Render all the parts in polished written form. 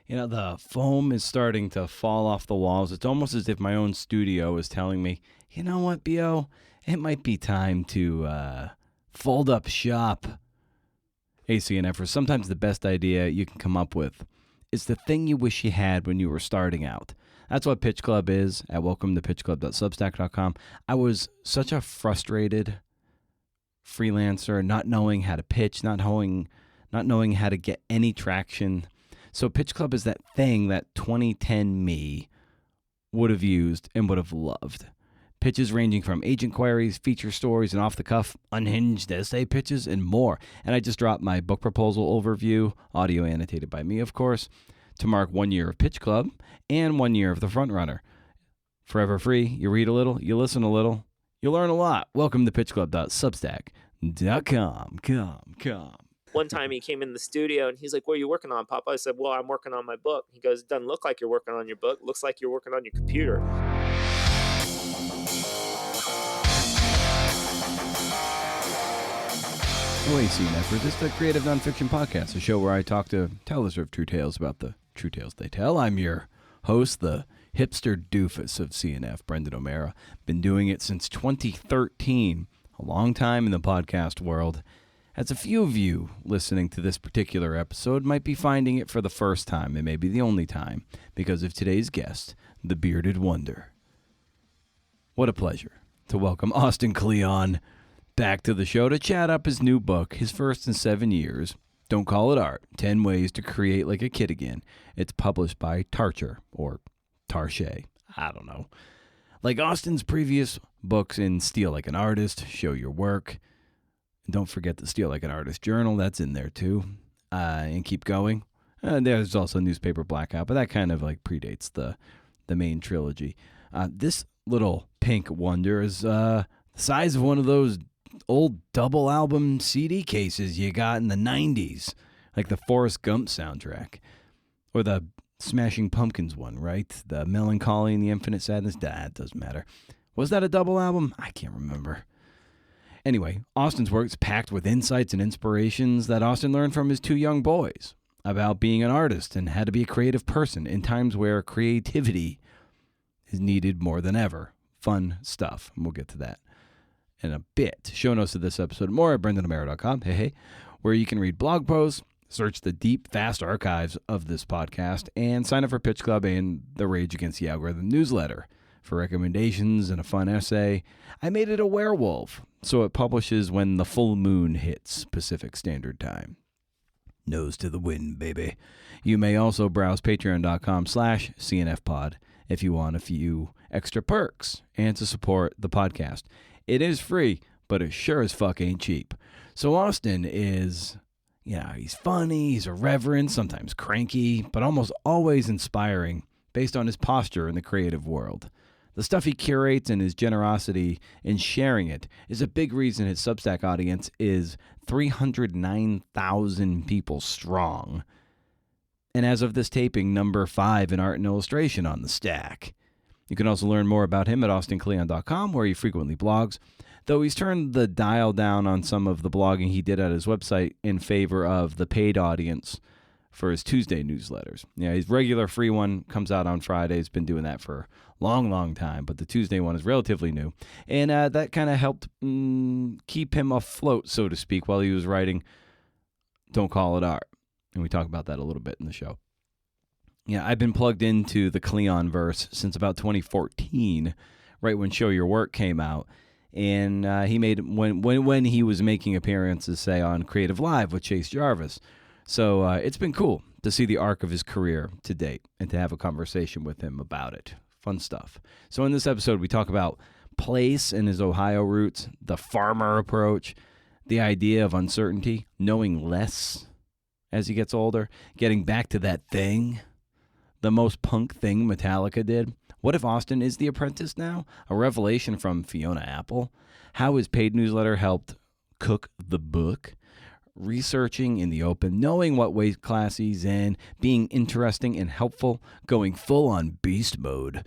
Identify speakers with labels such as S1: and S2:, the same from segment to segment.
S1: The foam is starting to fall off the walls. It's almost as if my own studio is telling me, you know what, B.O., it might be time to fold up shop. ACNFers, sometimes the best idea you can come up with is the thing you wish you had when you were starting out. That's what Pitch Club is at welcometoPitchClub.substack.com. I was such a frustrated freelancer, not knowing how to pitch, not knowing how to get any traction. So Pitch Club is that thing that 2010 me would have used and would have loved. Pitches ranging from agent queries, feature stories, and off-the-cuff, unhinged essay pitches, and more. And I just dropped my book proposal overview, audio annotated by me, of course, to mark 1 year of Pitch Club and 1 year of The Frontrunner. Forever free. You read a little, you listen a little, you learn a lot. Welcome to pitchclub.substack.com. Come.
S2: One time he came in the studio and he's like, what are you working on, Papa? I said, well, I'm working on my book. He goes, it doesn't look like you're working on your book. It looks like you're working on your computer.
S1: ACNFers, it's the Creative Nonfiction Podcast, a show where I talk to tellers of true tales about the true tales they tell. I'm your host, the hipster doofus of CNF, Brendan O'Mara. Been doing it since 2013, a long time in the podcast world. As a few of you listening to this particular episode might be finding it for the first time, and maybe the only time, because of today's guest, the Bearded Wonder. What a pleasure to welcome Austin Kleon back to the show to chat up his new book, his first in 7 years. Don't Call It Art, 10 Ways to Create Like a Kid Again. It's published by Tarcher, or Tarcher, I don't know. Like Austin's previous books in Steal Like an Artist, Show Your Work. And don't forget the Steal Like an Artist journal, that's in there too. And keep going. There's also Newspaper Blackout, but that kind of like predates the main trilogy. This little pink wonder is the size of one of those old double album CD cases you got in the 90s, like the Forrest Gump soundtrack, or the Smashing Pumpkins one, right? The Melancholy and the Infinite Sadness. That doesn't matter. Was that a double album? I can't remember. Anyway, Austin's work's packed with insights and inspirations that Austin learned from his two young boys about being an artist and how to be a creative person in times where creativity is needed more than ever. Fun stuff, and we'll get to that in a bit. Show notes of this episode more at BrendanO'Mara.com, where you can read blog posts, search the deep, vast archives of this podcast, and sign up for Pitch Club and the Rage Against the Algorithm newsletter for recommendations and a fun essay. I made it a werewolf, so it publishes when the full moon hits Pacific Standard Time. Nose to the wind, baby. You may also browse patreon.com/CNFpod if you want a few extra perks and to support the podcast. It is free, but it sure as fuck ain't cheap. So Austin is, he's funny, he's irreverent, sometimes cranky, but almost always inspiring based on his posture in the creative world. The stuff he curates and his generosity in sharing it is a big reason his Substack audience is 309,000 people strong. And as of this taping, number 5 in art and illustration on the stack. You can also learn more about him at austinkleon.com, where he frequently blogs, though he's turned the dial down on some of the blogging he did at his website in favor of the paid audience for his Tuesday newsletters. His regular free one comes out on Fridays, been doing that for a long time, but the Tuesday one is relatively new. And that kind of helped keep him afloat, so to speak, while he was writing Don't Call It Art. And we talk about that a little bit in the show. I've been plugged into the Kleon verse since about 2014, right when Show Your Work came out. And he made when he was making appearances, say, on Creative Live with Chase Jarvis. So it's been cool to see the arc of his career to date and to have a conversation with him about it. Fun stuff. So in this episode, we talk about place and his Ohio roots, the farmer approach, the idea of uncertainty, knowing less as he gets older, getting back to that thing, the most punk thing Metallica did. What if Austin is the apprentice now? A revelation from Fiona Apple. How his paid newsletter helped cook the book. Researching in the open, knowing what weight class he's in, being interesting and helpful, going full on beast mode.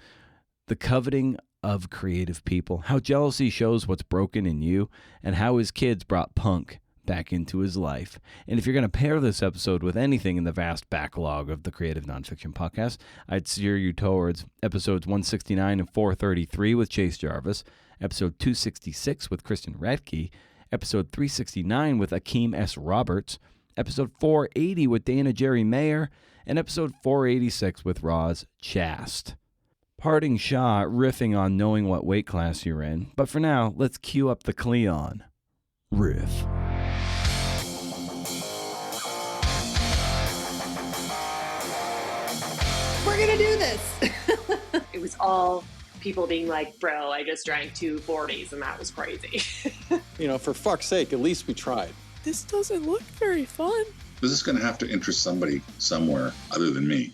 S1: The coveting of creative people. How jealousy shows what's broken in you, and how his kids brought punk back into his life. And if you're going to pair this episode with anything in the vast backlog of the Creative Nonfiction podcast, I'd steer you towards episodes 169 and 433 with Chase Jarvis, episode 266 with Kristen Radke, episode 369 with Akeem S. Roberts, episode 480 with Dana Jerry Mayer, and episode 486 with Roz Chast. Parting shot riffing on knowing what weight class you're in, but for now, let's cue up the Kleon riff.
S3: We're gonna do this.
S4: It was all people being like, bro, I just drank 2 40s and that was crazy.
S5: For fuck's sake, at least we tried.
S6: This doesn't look very fun.
S7: This is going to have to interest somebody somewhere other than me.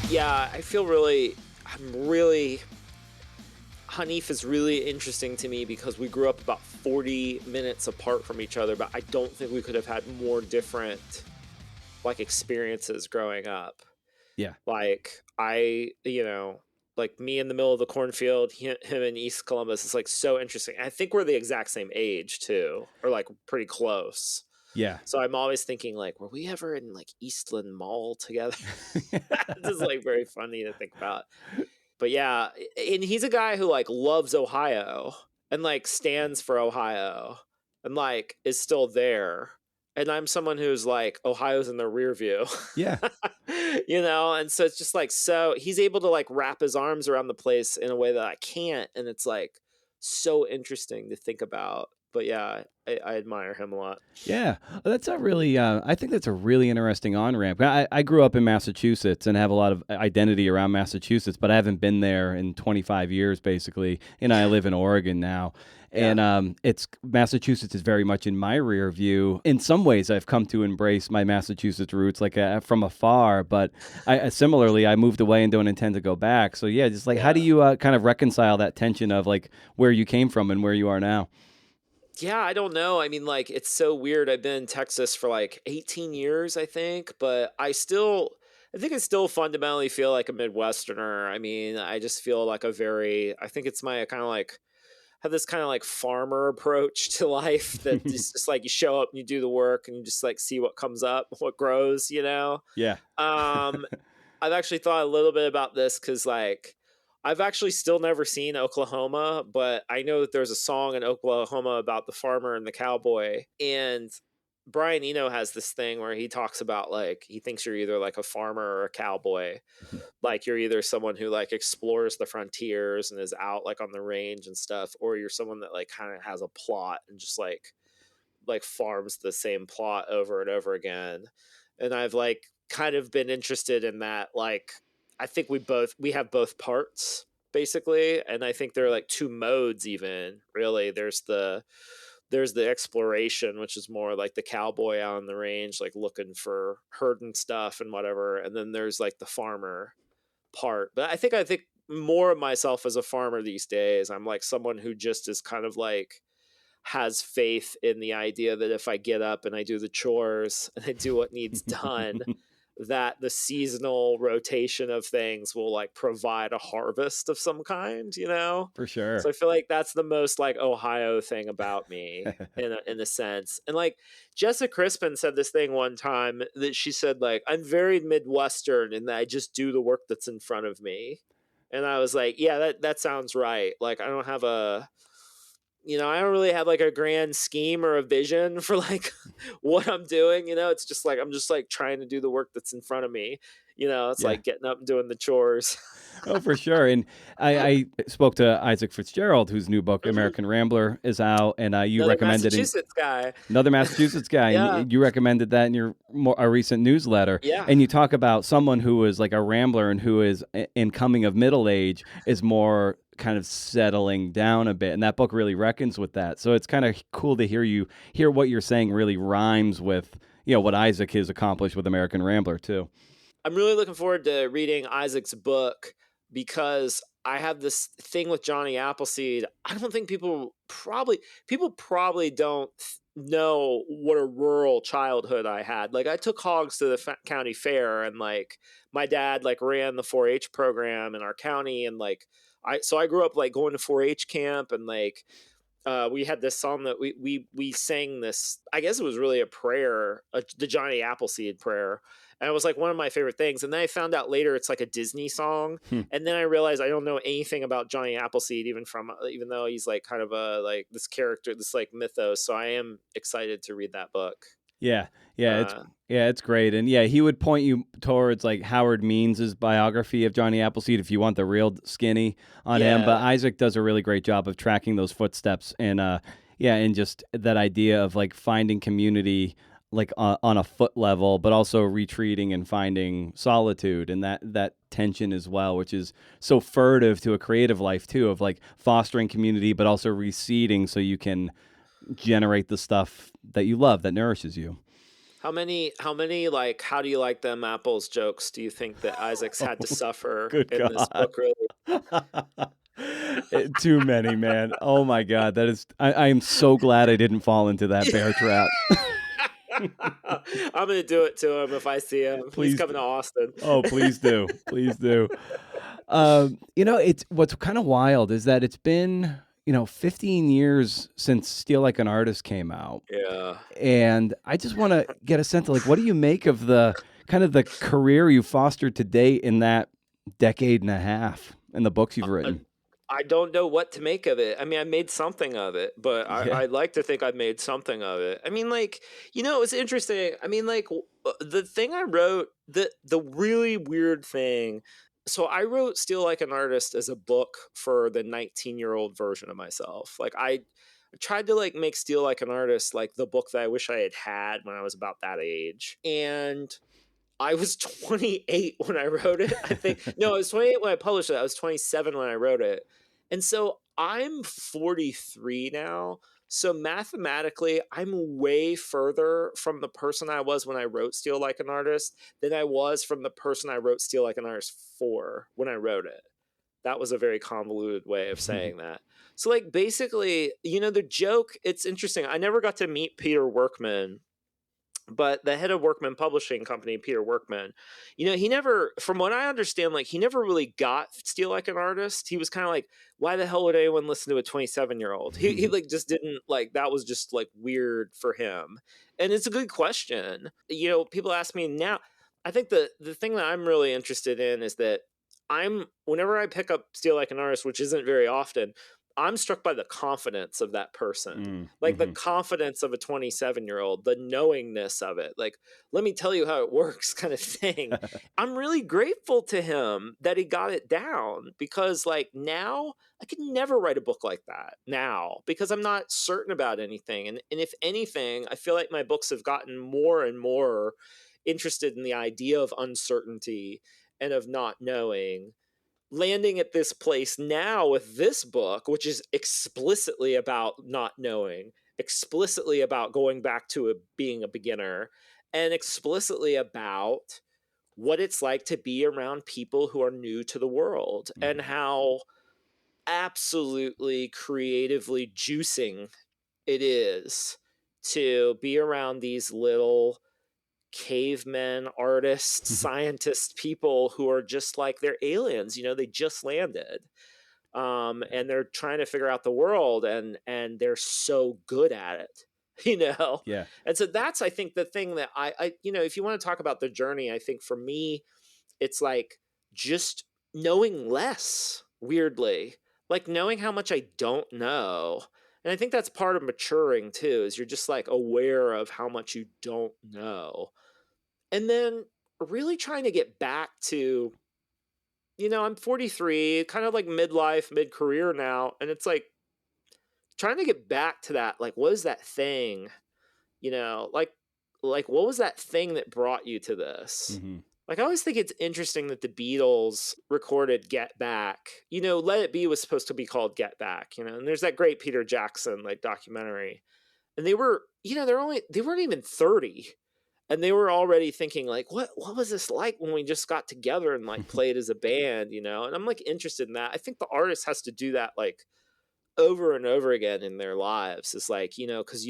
S2: Yeah, Hanif is really interesting to me because we grew up about 40 minutes apart from each other, but I don't think we could have had more different experiences growing up.
S1: Yeah.
S2: Me in the middle of the cornfield, him in East Columbus is so interesting. I think we're the exact same age too, or pretty close.
S1: Yeah.
S2: So I'm always thinking were we ever in Eastland Mall together? This is very funny to think about. But yeah, and he's a guy who loves Ohio and stands for Ohio and is still there. And I'm someone who's Ohio's in the rear view.
S1: Yeah.
S2: And so it's just so he's able to wrap his arms around the place in a way that I can't. And it's so interesting to think about. But yeah, I admire him a lot.
S1: Yeah, that's a really, I think that's a really interesting on-ramp. I grew up in Massachusetts and have a lot of identity around Massachusetts, but I haven't been there in 25 years, basically. And I live in Oregon now.
S2: Yeah.
S1: And Massachusetts is very much in my rear view. In some ways, I've come to embrace my Massachusetts roots from afar. But similarly, I moved away and don't intend to go back. So yeah, just how do you kind of reconcile that tension of where you came from and where you are now?
S2: Yeah, I don't know. I mean, it's so weird. I've been in Texas for 18 years, I think, but I think I still fundamentally feel like a Midwesterner. I mean, I just feel I think it's my kind of have this kind of farmer approach to life that just you show up and you do the work and you just see what comes up, what grows,
S1: Yeah.
S2: I've actually thought a little bit about this because I've actually still never seen Oklahoma, but I know that there's a song in Oklahoma about the farmer and the cowboy. And Brian Eno has this thing where he talks about he thinks you're either a farmer or a cowboy. You're either someone who explores the frontiers and is out on the range and stuff, or you're someone that kind of has a plot and just farms the same plot over and over again. And I've kind of been interested in that. I think we have both parts basically. And I think there are 2 modes even really. There's the exploration, which is more the cowboy out on the range, looking for herding stuff and whatever. And then there's the farmer part. But I think more of myself as a farmer these days. I'm someone who just is kind of has faith in the idea that if I get up and I do the chores and I do what needs done, that the seasonal rotation of things will provide a harvest of some kind,
S1: For sure.
S2: So I feel that's the most Ohio thing about me in a sense. And Jessica Crispin said this thing one time that she said I'm very Midwestern in that I just do the work that's in front of me. And I was yeah, that sounds right. I don't have I don't really have a grand scheme or a vision for what I'm doing. It's just I'm just trying to do the work that's in front of me. It's getting up and doing the chores.
S1: Oh, for sure. And I spoke to Isaac Fitzgerald, whose new book, American Rambler, is out. And you recommended another Massachusetts guy.
S2: Yeah.
S1: And you recommended that in your a recent newsletter.
S2: Yeah.
S1: And you talk about someone who is a rambler and who is in coming of middle age is more kind of settling down a bit, and that book really reckons with that. So it's kind of cool to hear what you're saying really rhymes with what Isaac has accomplished with American Rambler too.
S2: I'm really looking forward to reading Isaac's book because I have this thing with Johnny Appleseed. I don't think people probably don't know what a rural childhood I had. Like I took hogs to the county fair, and like my dad like ran the 4-H program in our county, and like I grew up like going to 4-H camp, and like we had this song that we sang this. I guess it was really a prayer, the Johnny Appleseed prayer, and it was like one of my favorite things. And then I found out later it's like a Disney song, and then I realized I don't know anything about Johnny Appleseed, even though he's like kind of a like this character, this like mythos. So I am excited to read that book.
S1: Yeah, it's great, and yeah, he would point you towards like Howard Means' biography of Johnny Appleseed if you want the real skinny on him. But Isaac does a really great job of tracking those footsteps, and and just that idea of like finding community like on a foot level, but also retreating and finding solitude, and that tension as well, which is so furtive to a creative life too, of like fostering community, but also receding so you can generate the stuff that you love that nourishes you.
S2: How many like how do you like them apples jokes do you think that Isaac's had to suffer this book? Really?
S1: Too many, man. Oh my God, that is. I am so glad I didn't fall into that bear trap.
S2: I'm gonna do it to him if I see him. Please. He's coming to Austin.
S1: Oh, please do, please do. It's what's kind of wild is that it's been 15 years since Steal Like an Artist came out.
S2: Yeah.
S1: And I just want to get a sense of like, what do you make of the kind of the career you fostered to date in that decade and a half and the books you've written?
S2: I don't know what to make of it. I mean, I made something of it, but I'd like to think I made something of it. I mean, like, it's interesting. I mean, like the thing I wrote, the really weird thing. So I wrote Steal Like an Artist as a book for the 19-year-old version of myself. Like I tried to like make Steal Like an Artist like the book that I wish I had when I was about that age. And I was 28 when I wrote it. I think no, I was 28 when I published it. I was 27 when I wrote it. And so I'm 43 now. So mathematically, I'm way further from the person I was when I wrote Steal Like an Artist than I was from the person I wrote Steal Like an Artist for when I wrote it. That was a very convoluted way of saying that. So like basically, the joke, it's interesting. I never got to meet Peter Workman, but the head of Workman Publishing Company, Peter Workman, he never, from what I understand, like he never really got Steal Like an Artist. He was kind of like, why the hell would anyone listen to a 27-year-old? He like just didn't like, that was just like weird for him. And it's a good question. People ask me now, I think the thing that I'm really interested in is that whenever I pick up Steal Like an Artist, which isn't very often, I'm struck by the confidence of that person, the confidence of a 27-year-old, the knowingness of it. Like, let me tell you how it works kind of thing. I'm really grateful to him that he got it down because like now I could never write a book like that now because I'm not certain about anything. And if anything, I feel like my books have gotten more and more interested in the idea of uncertainty and of not knowing. Landing at this place now with this book, which is explicitly about not knowing, explicitly about going back to being a beginner, and explicitly about what it's like to be around people who are new to the world and how absolutely creatively juicing it is to be around these little cavemen, artists, scientists, people who are just like they're aliens. They just landed, and they're trying to figure out the world, and they're so good at it.
S1: Yeah.
S2: And so that's, I think, the thing that I if you want to talk about the journey, I think for me, it's like just knowing less. Weirdly, like knowing how much I don't know. And I think that's part of maturing too, is you're just like aware of how much you don't know. And then really trying to get back to, I'm 43, kind of like midlife, mid-career now. And it's like trying to get back to that, like, what is that thing, like what was that thing that brought you to this? Like, I always think it's interesting that the Beatles recorded Get Back. Let It Be was supposed to be called Get Back, and there's that great Peter Jackson, like, documentary. And they were, they weren't even 30. And they were already thinking, like, what was this like when we just got together and, like, played as a band, And I'm, like, interested in that. I think the artist has to do that, like, over and over again in their lives. It's like, because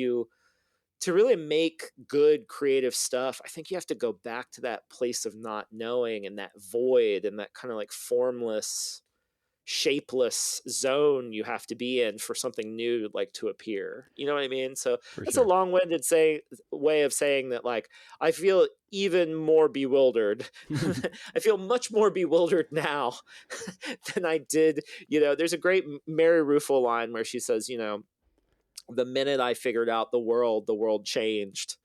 S2: to really make good creative stuff, I think you have to go back to that place of not knowing and that void and that kind of like formless, shapeless zone you have to be in for something new like to appear. You know what I mean? So
S1: For
S2: that's
S1: sure.
S2: a long-winded way of saying that like I feel even more bewildered. I feel much more bewildered now than I did. There's a great Mary Ruffalo line where she says, the minute I figured out the world changed.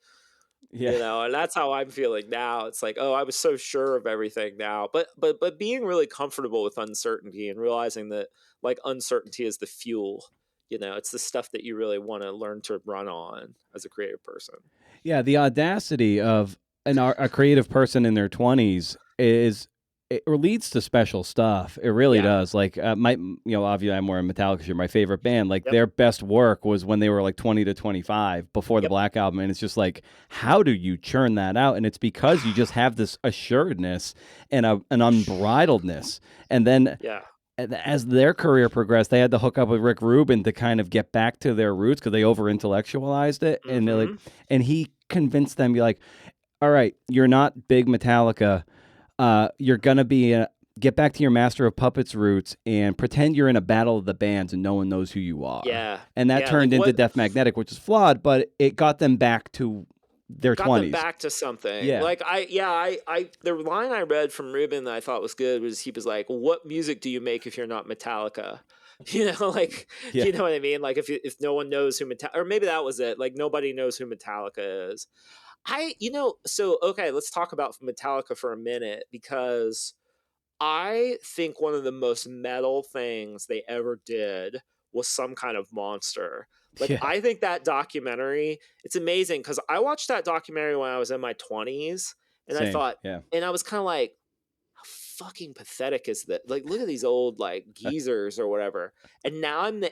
S1: Yeah.
S2: And that's how I'm feeling now. It's like, oh, I was so sure of everything now. But being really comfortable with uncertainty and realizing that like uncertainty is the fuel. It's the stuff that you really want to learn to run on as a creative person.
S1: Yeah, the audacity of a creative person in their 20s it leads to special stuff. It really
S2: Yeah.
S1: does. Like obviously I'm wearing Metallica shirt, my favorite band. Like
S2: Yep.
S1: their best work was when they were like 20 to 25 before the
S2: Yep.
S1: Black Album, and it's just like, how do you churn that out? And it's because you just have this assuredness and an unbridledness. And then
S2: Yeah.
S1: as their career progressed, they had to hook up with Rick Rubin to kind of get back to their roots because they over intellectualized it, and they're like, and he convinced them, be like, all right, you're not big Metallica. You're gonna be get back to your Master of Puppets roots and pretend you're in a battle of the bands and no one knows who you are.
S2: Yeah.
S1: And that turned into Death Magnetic, which is flawed, but it got them back to their 20s.
S2: Got them back to something.
S1: Yeah.
S2: Like the line I read from Ruben that I thought was good was he was like, "What music do you make if you're not Metallica?" Like,
S1: Yeah.
S2: you know what I mean? Like if no one knows who Metallica, or maybe that was it. Like nobody knows who Metallica is. So okay, let's talk about Metallica for a minute, because I think one of the most metal things they ever did was Some Kind of Monster. Like,
S1: Yeah.
S2: I think that documentary, it's amazing because I watched that documentary when I was in my 20s, and I
S1: Same.
S2: thought,
S1: Yeah.
S2: and I was kind of like, how fucking pathetic is that? Like, look at these old like geezers or whatever. And now I'm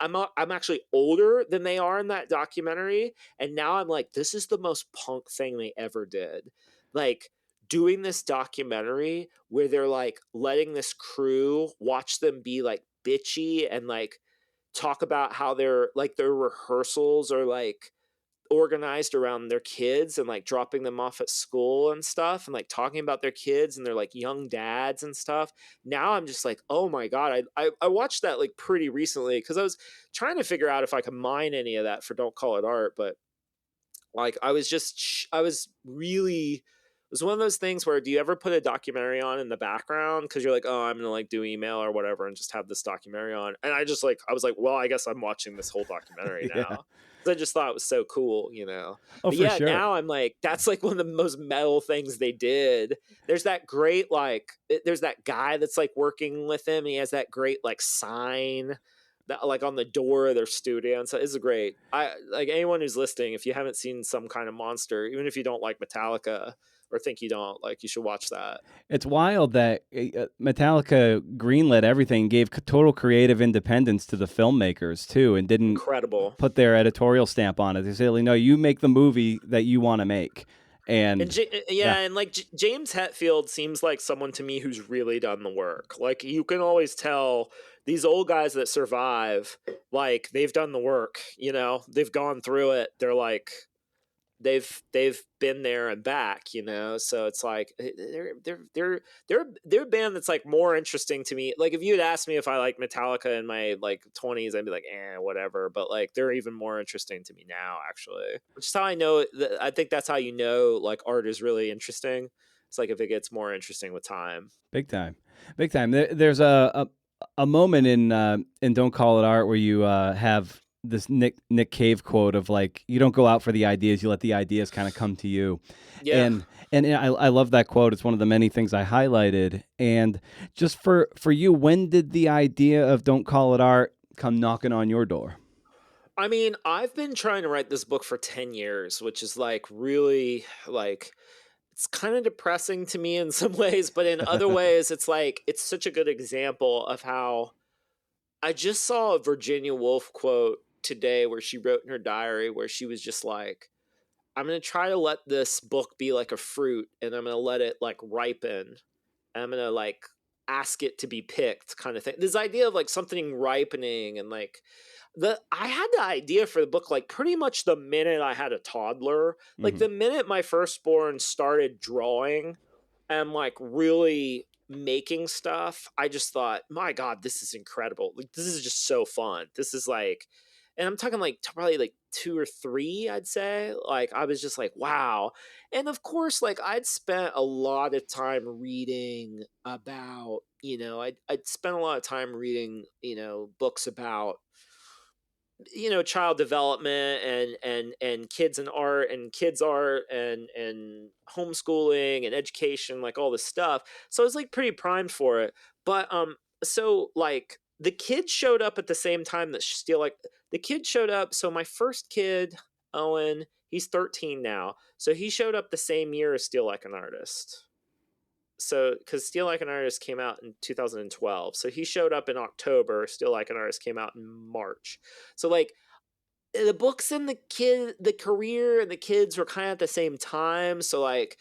S2: I'm actually older than they are in that documentary, and now I'm like, this is the most punk thing they ever did. Like, doing this documentary where they're like letting this crew watch them be like bitchy and like talk about how their rehearsals are like organized around their kids and like dropping them off at school and stuff, and like talking about their kids and their like young dads and stuff. Now I'm just like, oh my God, I watched that like pretty recently because I was trying to figure out if I could mine any of that for Don't Call It Art, but like I was really, it was one of those things where, do you ever put a documentary on in the background because you're like, oh, I'm gonna like do email or whatever and just have this documentary on? And I was like, well, I guess I'm watching this whole documentary now.
S1: Yeah.
S2: I just thought it was so cool,
S1: Oh,
S2: but
S1: for
S2: yeah,
S1: sure.
S2: now I'm like, that's like one of the most metal things they did. There's that great there's that guy that's like working with him. And he has that great like sign that like on the door of their studio, and so it's great. I like anyone who's listening, if you haven't seen Some Kind of Monster, even if you don't like Metallica or think you don't, like, you should watch that.
S1: It's wild that Metallica greenlit everything, gave total creative independence to the filmmakers too, and didn't
S2: Incredible.
S1: put their editorial stamp on it. They say, no, you make the movie that you want to make. And
S2: and like James Hetfield seems like someone to me who's really done the work. Like, you can always tell these old guys that survive, like, they've done the work, they've gone through it. They're like, they've been there and back, so it's like they're a band that's like more interesting to me. Like, if you had asked me if I like Metallica in my like 20s, I'd be like, whatever, but like they're even more interesting to me now, actually, which is how I know I think that's how like art is really interesting. It's like if it gets more interesting with time.
S1: Big time. There's a moment in Don't Call It Art where you have this Nick Cave quote of like, you don't go out for the ideas, you let the ideas kind of come to you.
S2: Yeah.
S1: And I love that quote. It's one of the many things I highlighted. And just for you, when did the idea of Don't Call It Art come knocking on your door?
S2: I mean, I've been trying to write this book for 10 years, which is like really like, it's kind of depressing to me in some ways, but in other ways, it's like, it's such a good example of how I just saw a Virginia Woolf quote today where she wrote in her diary where she was just like, I'm going to try to let this book be like a fruit, and I'm going to let it like ripen. And I'm going to like ask it to be picked kind of thing. This idea of like something ripening and like I had the idea for the book like pretty much the minute I had a toddler. Like the minute my firstborn started drawing and like really making stuff, I just thought, my God, this is incredible. Like this is just so fun. This is like, and I'm talking like probably like 2 or 3, I'd say. Like I was just like, wow. And of course, like I'd spent a lot of time reading about, I'd spent a lot of time reading, books about, child development and kids and art and kids art and homeschooling and education, like all this stuff. So I was like pretty primed for it. But so like the kids showed up at the same time that Steal Like the kid showed up. So my first kid, Owen, he's 13 now. So he showed up the same year as Steal Like an Artist. So because Steal Like an Artist came out in 2012, so he showed up in October. Steal Like an Artist came out in March. So like the books and the career and the kids were kind of at the same time. So like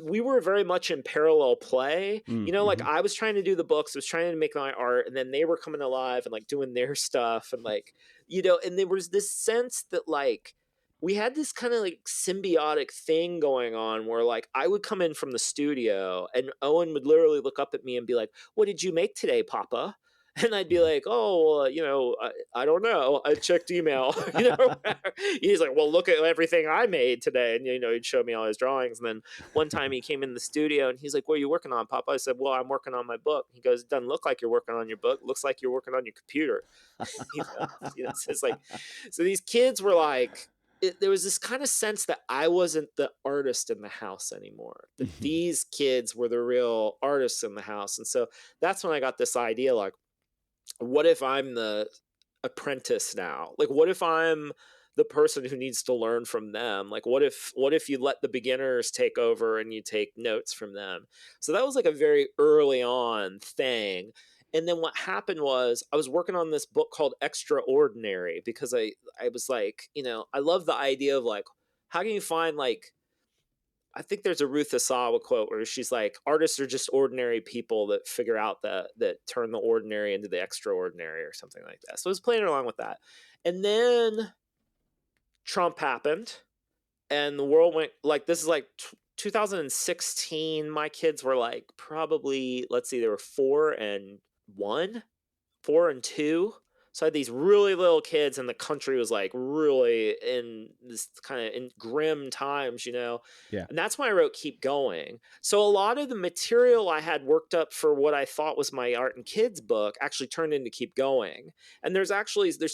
S2: we were very much in parallel play. Like I was trying to do the books, was trying to make my art, and then they were coming alive and like doing their stuff, and like and there was this sense that like we had this kind of like symbiotic thing going on where like I would come in from the studio and Owen would literally look up at me and be like, "What did you make today, Papa?" And I'd be like, "Oh, I don't know. I checked email." He's like, "Well, look at everything I made today." And, he'd show me all his drawings. And then one time he came in the studio and he's like, "What are you working on, Papa?" I said, "Well, I'm working on my book." He goes, "It doesn't look like you're working on your book. It looks like you're working on your computer." So it's like, so these kids were like, there was this kind of sense that I wasn't the artist in the house anymore, that these kids were the real artists in the house. And so that's when I got this idea, like, what if I'm the apprentice now? Like, what if I'm the person who needs to learn from them? Like, what if you let the beginners take over and you take notes from them? So that was like a very early on thing. And then what happened was I was working on this book called Extraordinary because I was like, I love the idea of like, how can you find like, I think there's a Ruth Asawa quote where she's like, artists are just ordinary people that figure out that turn the ordinary into the extraordinary or something like that. So I was playing along with that. And then Trump happened and the world went like, this is like 2016. My kids were like probably, let's see, they were 4 and 1, 4 and 2. So I had these really little kids and the country was like really in this kind of in grim times, Yeah. And that's why I wrote Keep Going. So a lot of the material I had worked up for what I thought was my art and kids book actually turned into Keep Going. And there's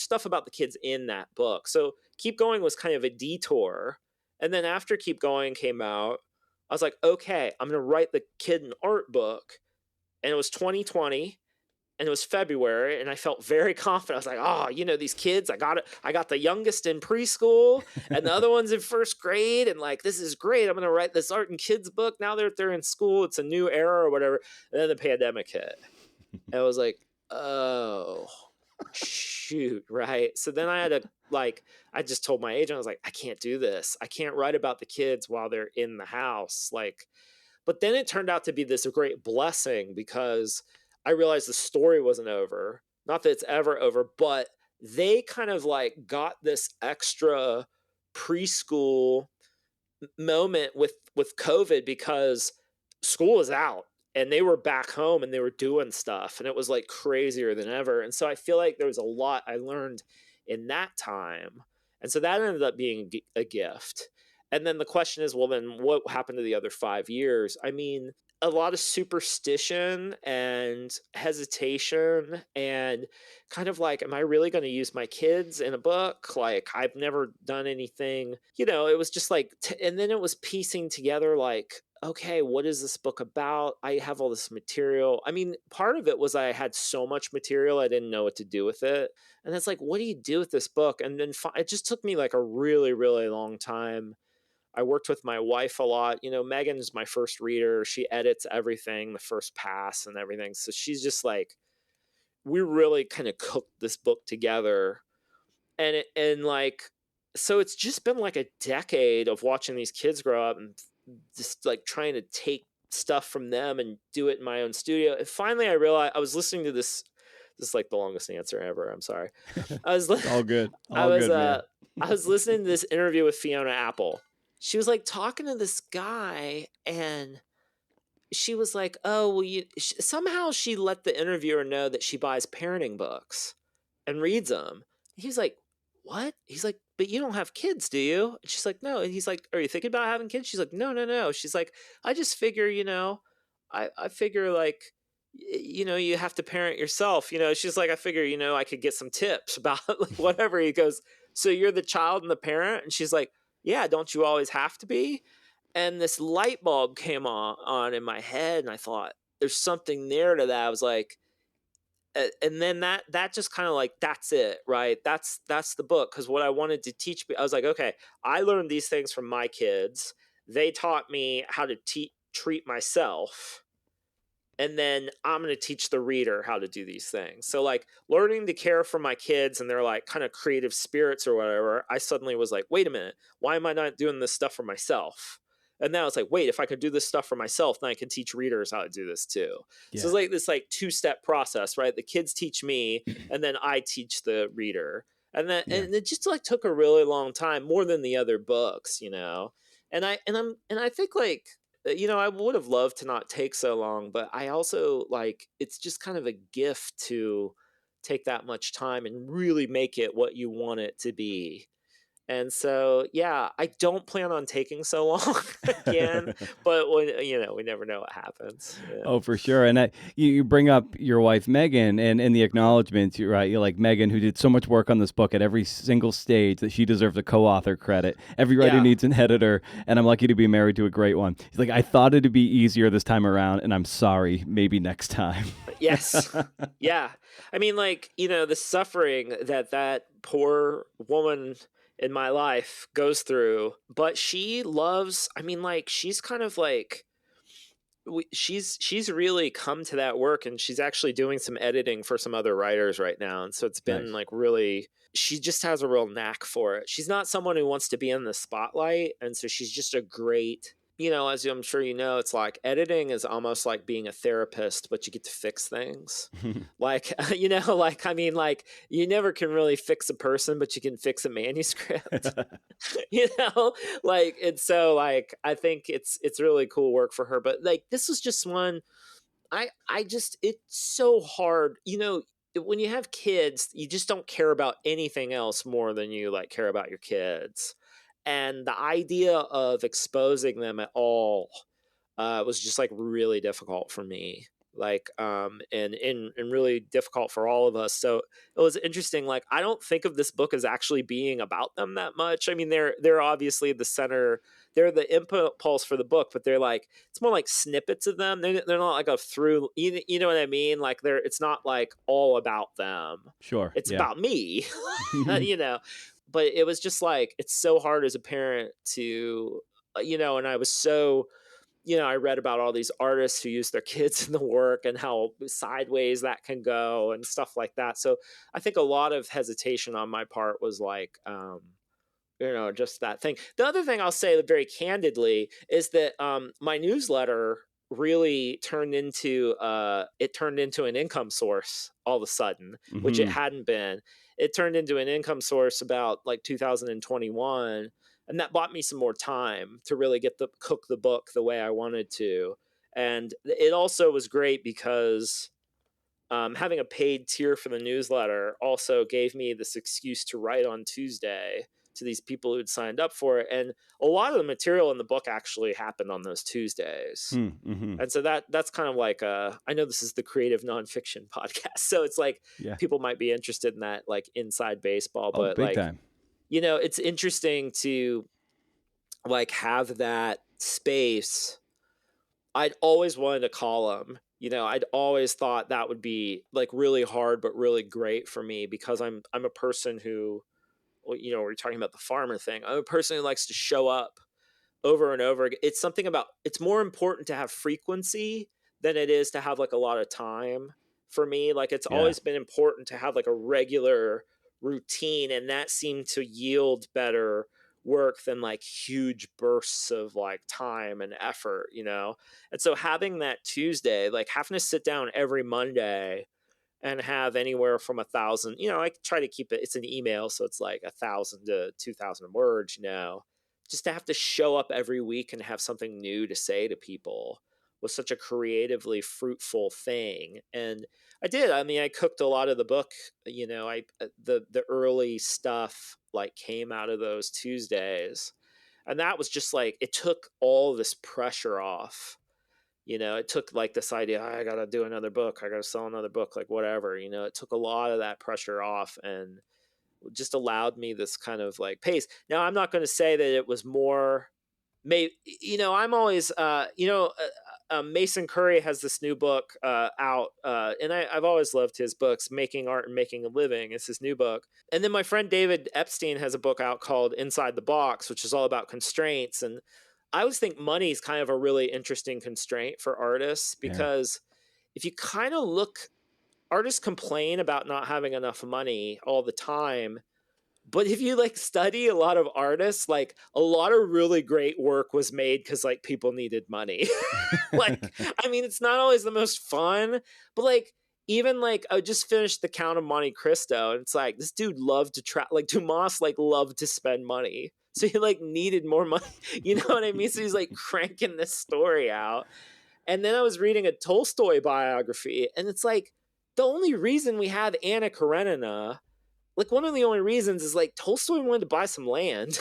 S2: stuff about the kids in that book. So Keep Going was kind of a detour. And then after Keep Going came out, I was like, okay, I'm going to write the kid and art book. And it was 2020. And it was February, and I felt very confident. I was like, "Oh, these kids, I got it. I got the youngest in preschool, and the other one's in first grade, and like this is great. I'm gonna write this art and kids book now that they're in school. It's a new era or whatever." And then the pandemic hit, and I was like, "Oh, shoot, right?" So then I had to I just told my agent, I was like, "I can't do this. I can't write about the kids while they're in the house." But then it turned out to be this great blessing because I realized the story wasn't over. Not that it's ever over, but they kind of like got this extra preschool moment with COVID because school was out and they were back home and they were doing stuff and it was like crazier than ever. And so I feel like there was a lot I learned in that time. And so that ended up being a gift. And then the question is, well, then what happened to the other 5 years? I mean, a lot of superstition and hesitation and kind of like, am I really going to use my kids in a book? Like, I've never done anything, it was just like, and then it was piecing together like, okay, what is this book about? I have all this material. I mean, part of it was I had so much material, I didn't know what to do with it. And it's like, what do you do with this book? And then it just took me like a really, really long time. I worked with my wife a lot. Megan's my first reader. She edits everything, the first pass and everything. So she's just like, we really kind of cooked this book together. So it's just been like a decade of watching these kids grow up and just like trying to take stuff from them and do it in my own studio. And finally I realized, I was listening to this is like the longest answer ever. I'm sorry.
S1: All good.
S2: I
S1: All
S2: was
S1: good, man.
S2: I was listening to this interview with Fiona Apple. She was like talking to this guy, and she was like, "Oh, well, somehow she let the interviewer know that she buys parenting books and reads them." He's like, "What?" He's like, "But you don't have kids, do you?" And she's like, "No." And he's like, "Are you thinking about having kids?" She's like, "No, no, no." She's like, "I just figure, I figure like, you have to parent yourself. She's like, I figure, I could get some tips about like whatever." He goes, "So you're the child and the parent?" And she's like, "Yeah, don't you always have to be?" And this light bulb came on in my head, and I thought, there's something there to that. I was like, and then that just kind of like, that's it, right? That's the book. Because what I wanted to teach, I was like, okay, I learned these things from my kids. They taught me how to treat myself. And then I'm going to teach the reader how to do these things. So like learning to care for my kids and their like kind of creative spirits or whatever, I suddenly was like, wait a minute, why am I not doing this stuff for myself? And now it's like, wait, if I could do this stuff for myself, then I can teach readers how to do this too.
S1: Yeah.
S2: So it's like this like 2-step process, right? The kids teach me, and then I teach the reader. And then and it just like took a really long time, more than the other books, And I think like, I would have loved to not take so long, but I also like, it's just kind of a gift to take that much time and really make it what you want it to be. And so, yeah, I don't plan on taking so long again, but when, we never know what happens. Yeah.
S1: Oh, for sure. And you bring up your wife, Megan, and in the acknowledgments, you're right. You're like, Megan, who did so much work on this book at every single stage, that she deserves a co-author credit. Every writer needs an editor, and I'm lucky to be married to a great one. He's like, I thought it'd be easier this time around, and I'm sorry. Maybe next time.
S2: Yes. Yeah. I mean, like, the suffering that poor woman in my life goes through, but she loves, I mean, like, she's kind of like, she's really come to that work, and she's actually doing some editing for some other writers right now. And so it's been like really, she just has a real knack for it. She's not someone who wants to be in the spotlight. And so she's just a great, as I'm sure it's like editing is almost like being a therapist, but you get to fix things. Like, like, I mean, like, you never can really fix a person, but you can fix a manuscript. Like, and so like, I think it's really cool work for her. But like, this was just one, I just, it's so hard, when you have kids, you just don't care about anything else more than you like care about your kids. And the idea of exposing them at all was just like really difficult for me, like and really difficult for all of us. So it was interesting. Like, I don't think of this book as actually being about them that much. I mean, they're obviously the center. They're the impulse for the book, but they're like, it's more like snippets of them. They're not like a through. You know what I mean? Like, it's not like all about them.
S1: Sure.
S2: It's about me. But it was just like, it's so hard as a parent to, and I was so, I read about all these artists who use their kids in the work and how sideways that can go and stuff like that. So I think a lot of hesitation on my part was like, just that thing. The other thing I'll say very candidly is that my newsletter really turned into an income source all of a sudden, which it hadn't been. It turned into an income source about like 2021, and that bought me some more time to really cook the book the way I wanted to. And it also was great because having a paid tier for the newsletter also gave me this excuse to write on Tuesday to these people who'd signed up for it. And a lot of the material in the book actually happened on those Tuesdays. And so that's kind of like, I know this is the creative nonfiction podcast, so it's like, people might be interested in that, like, inside baseball, but
S1: big
S2: like,
S1: time.
S2: It's interesting to like have that space. I'd always wanted a column. I'd always thought that would be like really hard, but really great for me, because I'm a person who, we're talking about the farmer thing. I'm a person who likes to show up over and over again. It's more important to have frequency than it is to have like a lot of time for me. Like, it's always been important to have like a regular routine, and that seemed to yield better work than like huge bursts of like time and effort, you know? And so having that Tuesday, like having to sit down every Monday and have anywhere from 1,000, you know, I try to keep it, it's an email. So it's like 1,000 to 2,000 words, you know, just to have to show up every week and have something new to say to people was such a creatively fruitful thing. And I did. I mean, I cooked a lot of the book, you know, the early stuff like came out of those Tuesdays. And that was just like, it took all this pressure off. You know, it took like this idea, I got to do another book. I got to sell another book, like whatever, you know, it took a lot of that pressure off and just allowed me this kind of like pace. Now, I'm not going to say that it was more, maybe, you know, I'm always, Mason Curry has this new book out, and I've always loved his books, Making Art and Making a Living. It's his new book. And then my friend David Epstein has a book out called Inside the Box, which is all about constraints. And I always think money is kind of a really interesting constraint for artists because if you kind of look, artists complain about not having enough money all the time. But if you like study a lot of artists, like a lot of really great work was made because like people needed money. Like, I mean, it's not always the most fun, but like even like I just finished The Count of Monte Cristo, and it's like this dude loved to like Dumas like loved to spend money. So he like needed more money. You know what I mean? So he's like cranking this story out. And then I was reading a Tolstoy biography, and it's like the only reason we have Anna Karenina, like one of the only reasons is like Tolstoy wanted to buy some land.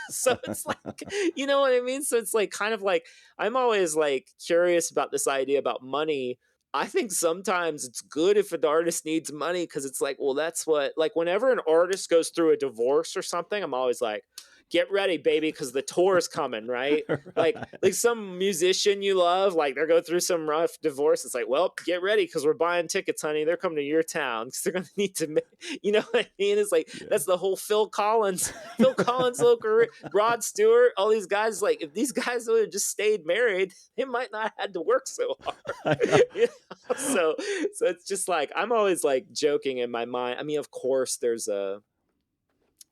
S2: So it's like, you know what I mean? So it's like kind of like, I'm always like curious about this idea about money. I think sometimes it's good if an artist needs money because it's like, well, that's what, like whenever an artist goes through a divorce or something, I'm always like, get ready, baby, because the tour is coming, right? Like some musician you love, like they're going through some rough divorce. It's like, well, get ready because we're buying tickets, honey. They're coming to your town because they're going to need to, you know what I mean? It's like, that's the whole Phil Collins, little career, Rod Stewart, all these guys. Like, if these guys would have just stayed married, they might not have had to work so hard. You know? So it's just like, I'm always like joking in my mind. I mean, of course, there's a,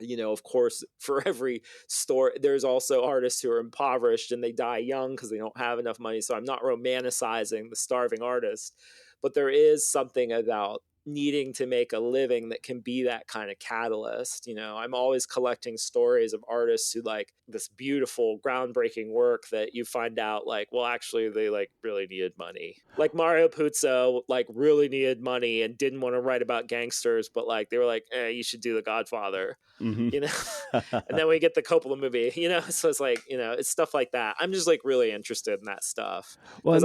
S2: you know, of course, for every story, there's also artists who are impoverished and they die young because they don't have enough money. So I'm not romanticizing the starving artist, but there is something about needing to make a living that can be that kind of catalyst. You know, I'm always collecting stories of artists who like this beautiful, groundbreaking work that you find out like, well, actually they like really needed money. Like Mario Puzo like really needed money and didn't want to write about gangsters, but like they were like, you should do The Godfather.
S1: Mm-hmm.
S2: You know, and then we get the Coppola movie, you know, so it's like, you know, it's stuff like that. I'm just like really interested in that stuff.
S1: Well,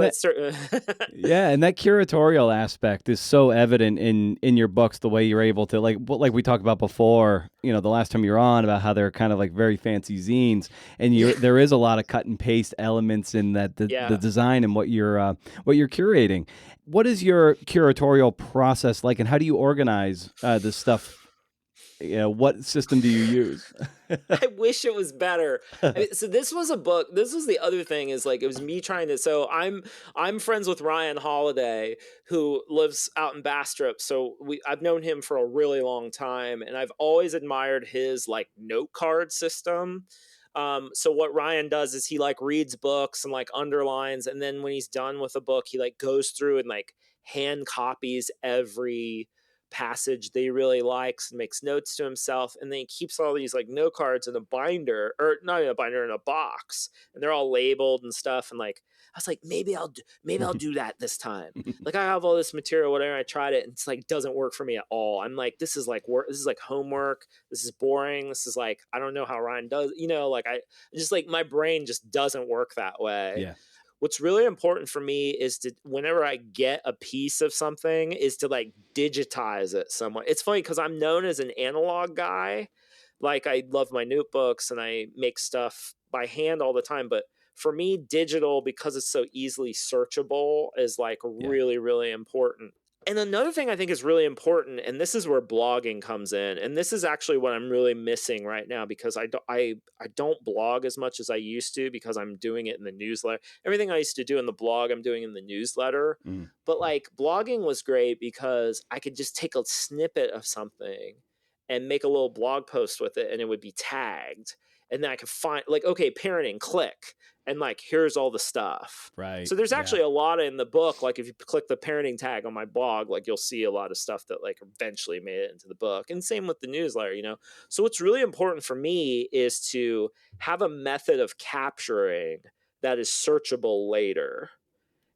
S1: yeah, and that curatorial aspect is so evident in your books, the way you're able to like we talked about before, you know, the last time you're on about how they're kind of like very fancy zines, and there is a lot of cut and paste elements in that the design and what you're curating. What is your curatorial process like, and how do you organize this stuff? You know, what system do you use?
S2: I wish it was better. I mean, so this was a book. This was the other thing is like, it was me trying to, so I'm friends with Ryan Holiday, who lives out in Bastrop. So I've known him for a really long time, and I've always admired his like note card system. So what Ryan does is he like reads books and like underlines. And then when he's done with a book, he like goes through and like hand copies every passage that he really likes and makes notes to himself, and then he keeps all these like note cards in a binder, or not in a binder, in a box, and they're all labeled and stuff. And like I was like, maybe I'll do that this time. Like I have all this material, whatever. I tried it, and it's like doesn't work for me at all. I'm like, this is like work. This is like homework. This is boring. This is like, I don't know how Ryan does. You know, like I just like my brain just doesn't work that way.
S1: Yeah.
S2: What's really important for me is to, whenever I get a piece of something, is to like digitize it somewhat. It's funny because I'm known as an analog guy. Like I love my notebooks and I make stuff by hand all the time. But for me, digital, because it's so easily searchable, is like really, really important. And another thing I think is really important, and this is where blogging comes in, and this is actually what I'm really missing right now, because I don't blog as much as I used to, because I'm doing it in the newsletter. Everything I used to do in the blog, I'm doing in the newsletter. But like blogging was great because I could just take a snippet of something and make a little blog post with it, and it would be tagged. and then I can find like, okay, parenting, click. And like, here's all the stuff.
S1: Right.
S2: So there's actually a lot in the book. Like if you click the parenting tag on my blog, like you'll see a lot of stuff that like eventually made it into the book. And same with the newsletter, you know? So what's really important for me is to have a method of capturing that is searchable later.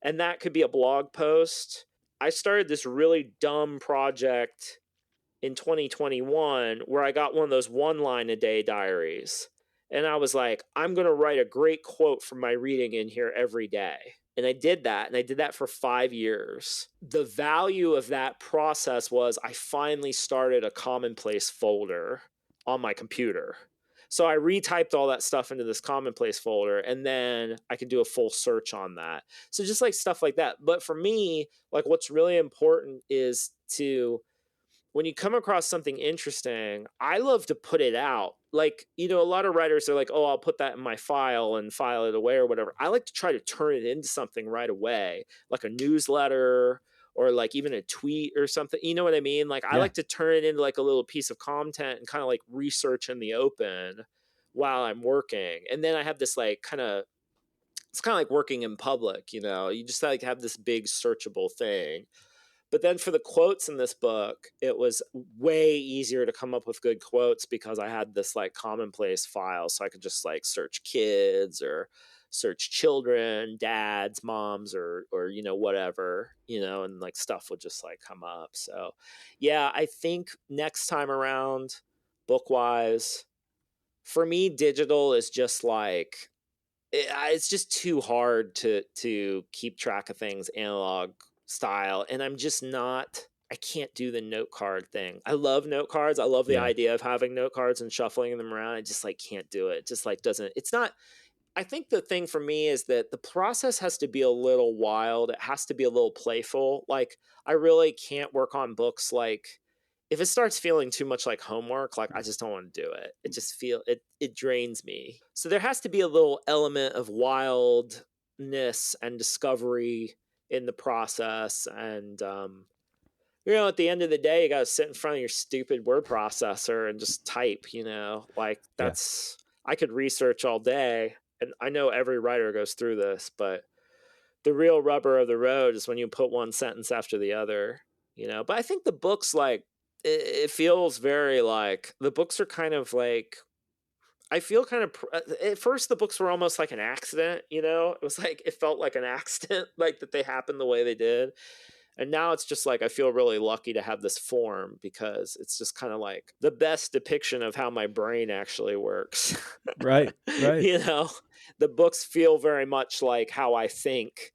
S2: And that could be a blog post. I started this really dumb project in 2021 where I got one of those 1 line a day diaries. And I was like, I'm going to write a great quote from my reading in here every day. And I did that. And I did that for 5 years. The value of that process was I finally started a commonplace folder on my computer. So I retyped all that stuff into this commonplace folder, and then I could do a full search on that. So just like stuff like that. But for me, like what's really important is to, when you come across something interesting, I love to put it out. Like, you know, a lot of writers are like, oh, I'll put that in my file and file it away or whatever. I like to try to turn it into something right away, like a newsletter or like even a tweet or something. You know what I mean? Like I like to turn it into like a little piece of content and kind of like research in the open while I'm working. And then I have this like it's kind of like working in public, you know, you just like have this big searchable thing. But then for the quotes in this book, it was way easier to come up with good quotes because I had this like commonplace file. So I could just like search kids or search children, dads, moms, or, you know, whatever, you know, and like stuff would just like come up. So yeah, I think next time around, book wise, for me, digital is just like, it's just too hard to keep track of things analog style, and I'm just not, I can't do the note card thing. I love note cards. I love the idea of having note cards and shuffling them around. I just like can't do it. Just like doesn't, it's not, I think the thing for me is that the process has to be a little wild. It has to be a little playful. Like I really can't work on books like, if it starts feeling too much like homework, like I just don't want to do it. It just it drains me. So there has to be a little element of wildness and discovery in the process. And, you know, at the end of the day, you got to sit in front of your stupid word processor and just type, you know, like that's, I could research all day. And I know every writer goes through this, but the real rubber of the road is when you put one sentence after the other, you know. But I think the books, like, it feels very like the books are kind of like, I feel kind of, at first the books were almost like an accident, you know, it was like, it felt like an accident, like that they happened the way they did. And now it's just like, I feel really lucky to have this form because it's just kind of like the best depiction of how my brain actually works.
S1: Right.
S2: You know, the books feel very much like how I think.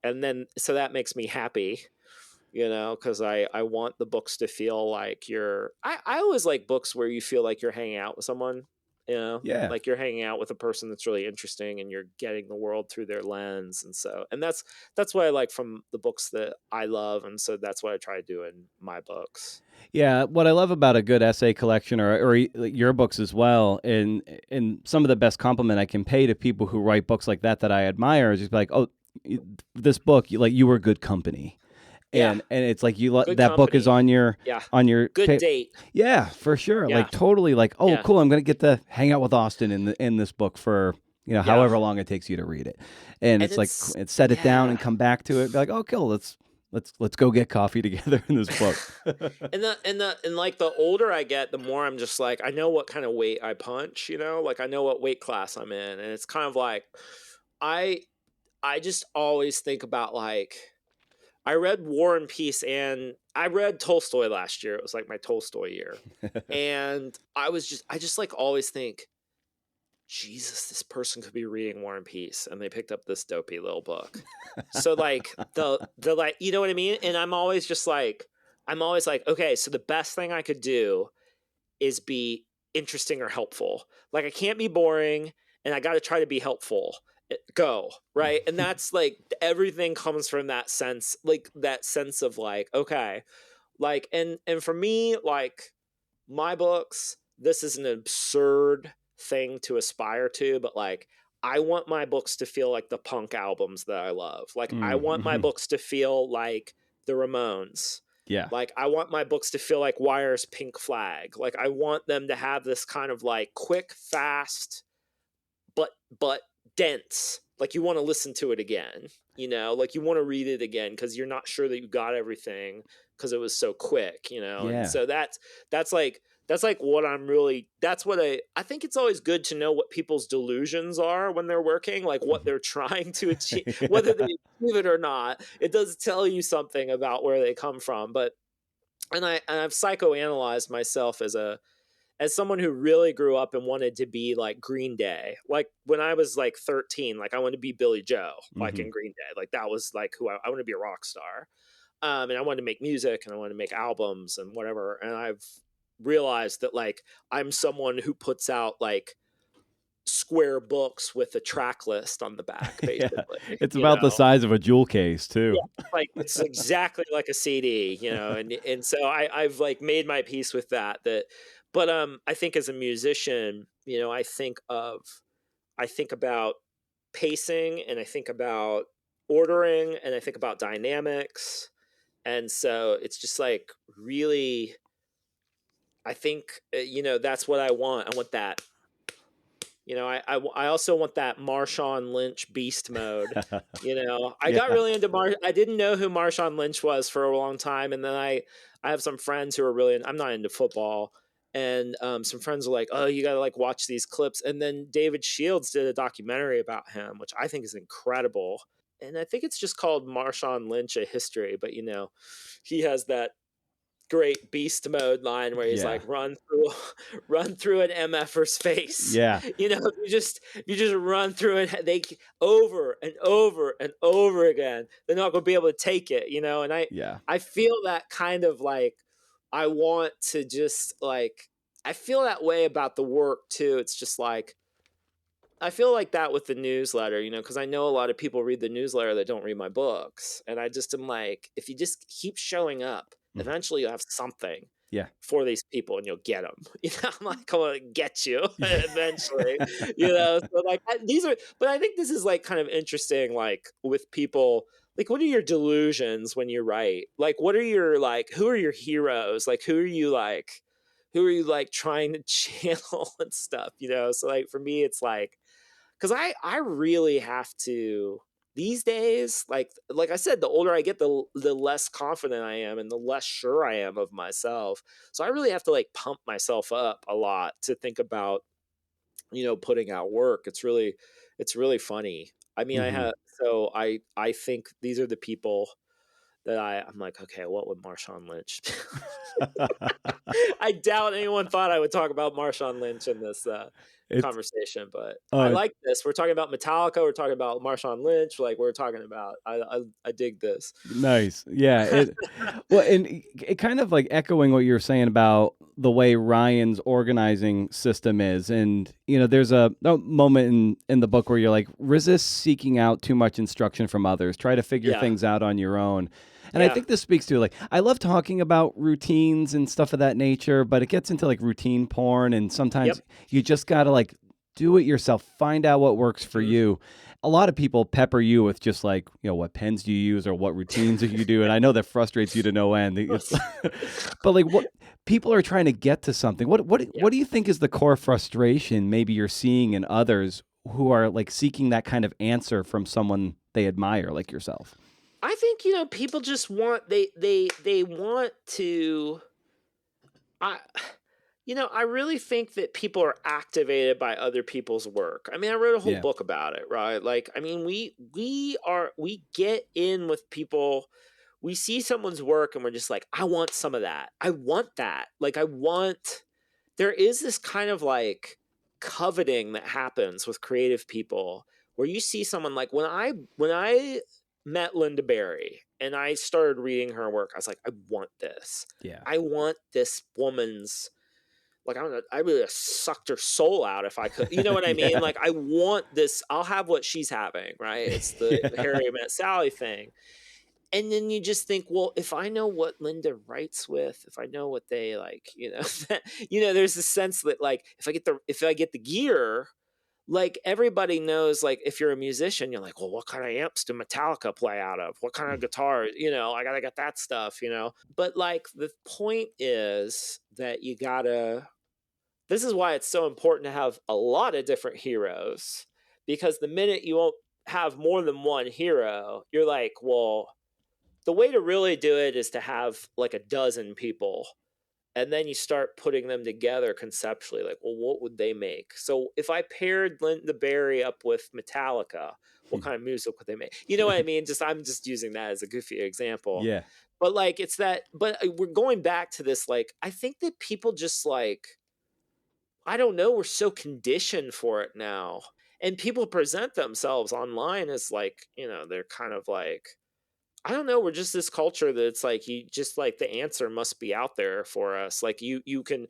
S2: And then, so that makes me happy, you know, because I want the books to feel like I always like books where you feel like you're hanging out with someone, you know, like you're hanging out with a person that's really interesting and you're getting the world through their lens. And so, and that's what I like from the books that I love. And so that's what I try to do in my books.
S1: Yeah, what I love about a good essay collection or your books as well, and some of the best compliment I can pay to people who write books like that I admire is just like, oh, this book, you were good company. And it's like that book is on your
S2: good date.
S1: Yeah, for sure.
S2: Yeah.
S1: Like totally like, oh, cool, I'm going to get to hang out with Austin in this book for, you know, however long it takes you to read it. And it's like set it down and come back to it. Be like, oh, cool, let's go get coffee together in this book.
S2: and like the older I get, the more I'm just like, I know what kind of weight I punch, you know, like I know what weight class I'm in. And it's kind of like, I just always think about like, I read War and Peace and I read Tolstoy last year. It was like my Tolstoy year. And I just like always think, Jesus, this person could be reading War and Peace. And they picked up this dopey little book. So like the like, you know what I mean? And I'm always like, okay, so the best thing I could do is be interesting or helpful. Like I can't be boring and I got to try to be helpful. Go, right? And that's like everything comes from that sense of like, okay, like, and for me, like my books, this is an absurd thing to aspire to, but like I want my books to feel like the punk albums that I love. Like I want my books to feel like the Ramones.
S1: Yeah.
S2: Like, I want my books to feel like Wire's Pink Flag. Like, I want them to have this kind of like quick, fast, but dense. Like, you want to listen to it again, like you want to read it again because you're not sure that you got everything because it was so quick,
S1: Yeah.
S2: And so that's like what I'm really, that's what I think it's always good to know what people's delusions are when they're working, like what they're trying to achieve, whether they achieve it or not. It does tell you something about where they come from. But, and I've psychoanalyzed myself as someone who really grew up and wanted to be like Green Day. Like when I was like 13, like I wanted to be Billy Joe, like in Green Day. Like that was like who I wanted to be, a rock star. And I wanted to make music and I wanted to make albums and whatever. And I've realized that like I'm someone who puts out like square books with a track list on the back, basically.
S1: Yeah. It's about the size of a jewel case too.
S2: Yeah, like it's exactly like a CD, and so I've like made my peace with that. But I think as a musician, I think about pacing, and I think about ordering, and I think about dynamics. And so it's just like really, I think, that's what I want. I want that. I also want that Marshawn Lynch beast mode. I got really into I didn't know who Marshawn Lynch was for a long time, and then I have some friends who are really. I'm not into football, and some friends are like, "Oh, you gotta like watch these clips." And then David Shields did a documentary about him, which I think is incredible. And I think it's just called Marshawn Lynch: A History. But he has that great beast mode line where he's like run through an MFer's face.
S1: Yeah.
S2: You just run through it, they over and over and over again. They're not going to be able to take it, and I feel that kind of like, I want to just like, I feel that way about the work too. It's just like, I feel like that with the newsletter, because I know a lot of people read the newsletter that don't read my books. And I just am like, if you just keep showing up, eventually you'll have something for these people and you'll get them. I'm like, I'm going to get you eventually, So like but I think this is like kind of interesting, like with people, like what are your delusions when you write? Like, what are your, like, who are your heroes? Like, who are you like trying to channel and stuff, So like, for me, it's like, because I really have to these days, like I said, the older I get, the less confident I am and the less sure I am of myself. So I really have to like pump myself up a lot to think about, putting out work. It's really funny. I mean, I think these are the people that I'm like, okay, what would Marshawn Lynch do? I doubt anyone thought I would talk about Marshawn Lynch in this conversation, but I like this. We're talking about Metallica. We're talking about Marshawn Lynch. Like we're talking about, I dig this.
S1: Nice. Yeah. Well, and it kind of like echoing what you're saying about the way Ryan's organizing system is. And, there's a moment in the book where you're like, resist seeking out too much instruction from others. Try to figure things out on your own. And I think this speaks to, like, I love talking about routines and stuff of that nature, but it gets into like routine porn, and sometimes you just got to like do it yourself, find out what works for you. A lot of people pepper you with just like, what pens do you use or what routines do you do? And I know that frustrates you to no end. But like, what people are trying to get to something. What do you think is the core frustration maybe you're seeing in others who are like seeking that kind of answer from someone they admire, like yourself?
S2: I think, people just want, they want to, I really think that people are activated by other people's work. I mean, I wrote a whole book about it, right? Like, I mean, we get in with people, we see someone's work and we're just like, I want some of that. I want that. Like, there is this kind of like coveting that happens with creative people where you see someone like, when I met Linda Berry and I started reading her work, I was like, I want this.
S1: Yeah.
S2: I want this woman's, like, I really sucked her soul out if I could, you know what I mean? Like, I want this, I'll have what she's having, right? It's the Harry Met Sally thing. And then you just think, well, if I know what Linda writes with, if I know what they like, there's a sense that like, if I get the gear, like everybody knows, like if you're a musician, you're like, well, what kind of amps do Metallica play out of? What kind of guitar? I gotta get that stuff, But like the point is that you gotta. This is why it's so important to have a lot of different heroes, because the minute you won't have more than one hero, you're like, well, the way to really do it is to have like a dozen people, and then you start putting them together conceptually, like, well, what would they make? So if I paired Linda Berry up with Metallica, what kind of music would they make? You know what I mean? I'm just using that as a goofy example.
S1: Yeah.
S2: But like it's that, but we're going back to this, like, I think that people just like, I don't know, we're so conditioned for it now. And people present themselves online as like, they're kind of like, I don't know, we're just this culture that's like, you just like, the answer must be out there for us. Like you can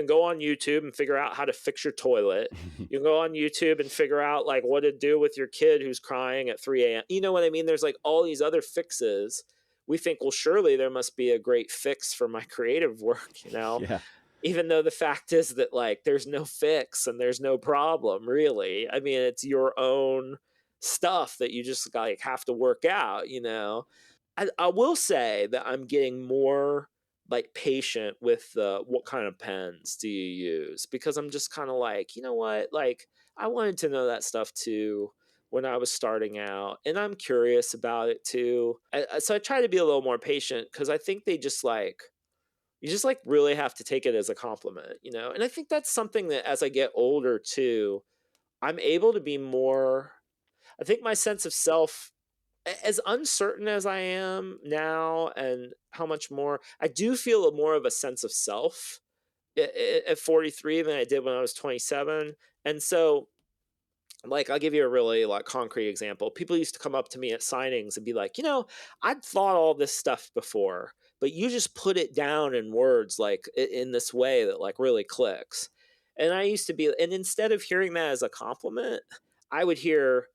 S2: go on YouTube and figure out how to fix your toilet. You can go on YouTube and figure out like what to do with your kid who's crying at 3 a.m. You know what I mean? There's like all these other fixes. We think, well, surely there must be a great fix for my creative work.
S1: Yeah.
S2: Even though the fact is that like there's no fix and there's no problem really. I mean, it's your own stuff that you just like have to work out. I will say that I'm getting more like patient with what kind of pens do you use, because I'm just kind of like, you know what, like I wanted to know that stuff too when I was starting out, and I'm curious about it too. So I try to be a little more patient, because I think they just like, you just like really have to take it as a compliment, And I think that's something that as I get older too, I'm able to be more, I think my sense of self, as uncertain as I am now and how much more, I do feel more of a sense of self at 43 than I did when I was 27. And so like, I'll give you a really like concrete example. People used to come up to me at signings and be like, I'd thought all this stuff before, but you just put it down in words like in this way that like really clicks. And I used to be, and instead of hearing that as a compliment, I would hear,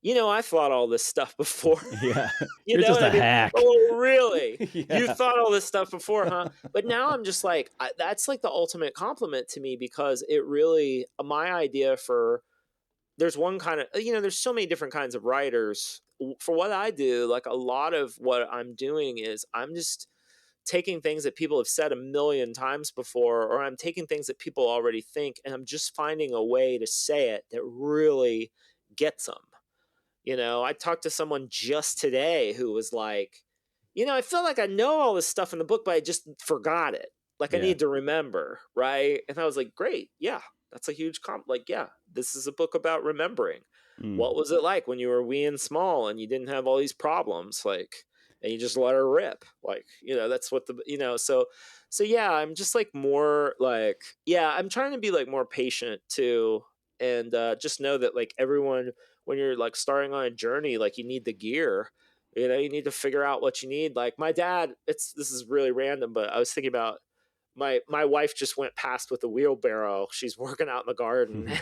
S2: I thought all this stuff before.
S1: Yeah.
S2: You
S1: You're
S2: know
S1: just
S2: what
S1: a
S2: I mean?
S1: hack.
S2: Oh, really?
S1: Yeah.
S2: You thought all this stuff before, huh? But now I'm just like, that's like the ultimate compliment to me, because it really, my idea for, there's one kind of, there's so many different kinds of writers. For what I do, like a lot of what I'm doing is I'm just taking things that people have said a million times before, or I'm taking things that people already think, and I'm just finding a way to say it that really gets them. I talked to someone just today who was like, I feel like I know all this stuff in the book, but I just forgot it. Like I
S1: Yeah.
S2: need to remember, right? And I was like, great, yeah, that's a huge like, yeah, this is a book about remembering. What was it like when you were wee and small and you didn't have all these problems, like, and you just let her rip, like, that's what so yeah, I'm just like more like, yeah, I'm trying to be like more patient too, and just know that like everyone, when you're like starting on a journey, like you need the gear, you need to figure out what you need. Like my dad, this is really random, but I was thinking about my wife just went past with a wheelbarrow. She's working out in the garden.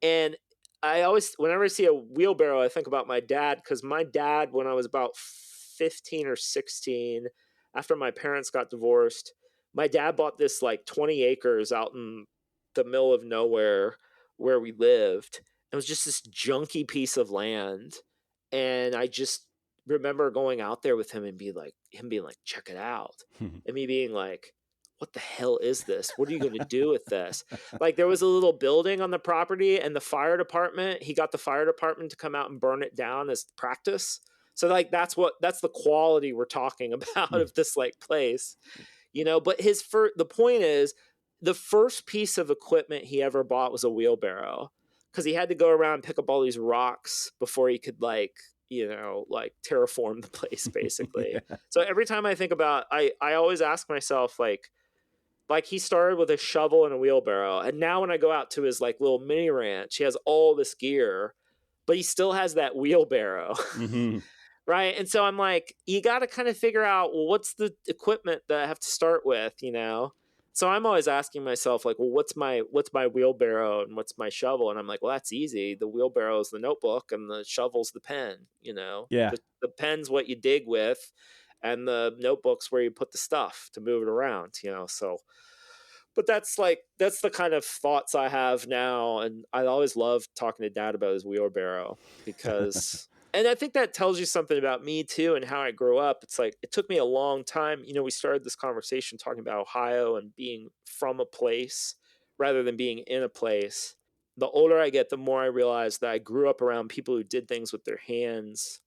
S2: And I always, whenever I see a wheelbarrow, I think about my dad, because my dad, when I was about 15 or 16, after my parents got divorced, my dad bought this like 20 acres out in the middle of nowhere where we lived. It was just this junky piece of land. And I just remember going out there with him and him being like, check it out. And me being like, what the hell is this? What are you going to do with this? Like there was a little building on the property, and the fire department, he got the fire department to come out and burn it down as practice. So like, that's the quality we're talking about of this like place, but the point is, the first piece of equipment he ever bought was a wheelbarrow, because he had to go around and pick up all these rocks before he could like terraform the place basically.
S1: Yeah.
S2: So every time I think about, I always ask myself like he started with a shovel and a wheelbarrow, and now when I go out to his like little mini ranch, he has all this gear, but he still has that wheelbarrow. Right. And so I'm like, you got to kind of figure out, well, what's the equipment that I have to start with, So I'm always asking myself, like, well, what's my wheelbarrow and what's my shovel? And I'm like, well, that's easy. The wheelbarrow is the notebook and the shovel's the pen,
S1: Yeah.
S2: The pen's what you dig with, and the notebook's where you put the stuff to move it around, So, But that's the kind of thoughts I have now, and I always love talking to Dad about his wheelbarrow because, and I think that tells you something about me too and how I grew up. It's like it took me a long time. We started this conversation talking about Ohio and being from a place rather than being in a place. The older I get, the more I realize that I grew up around people who did things with their hands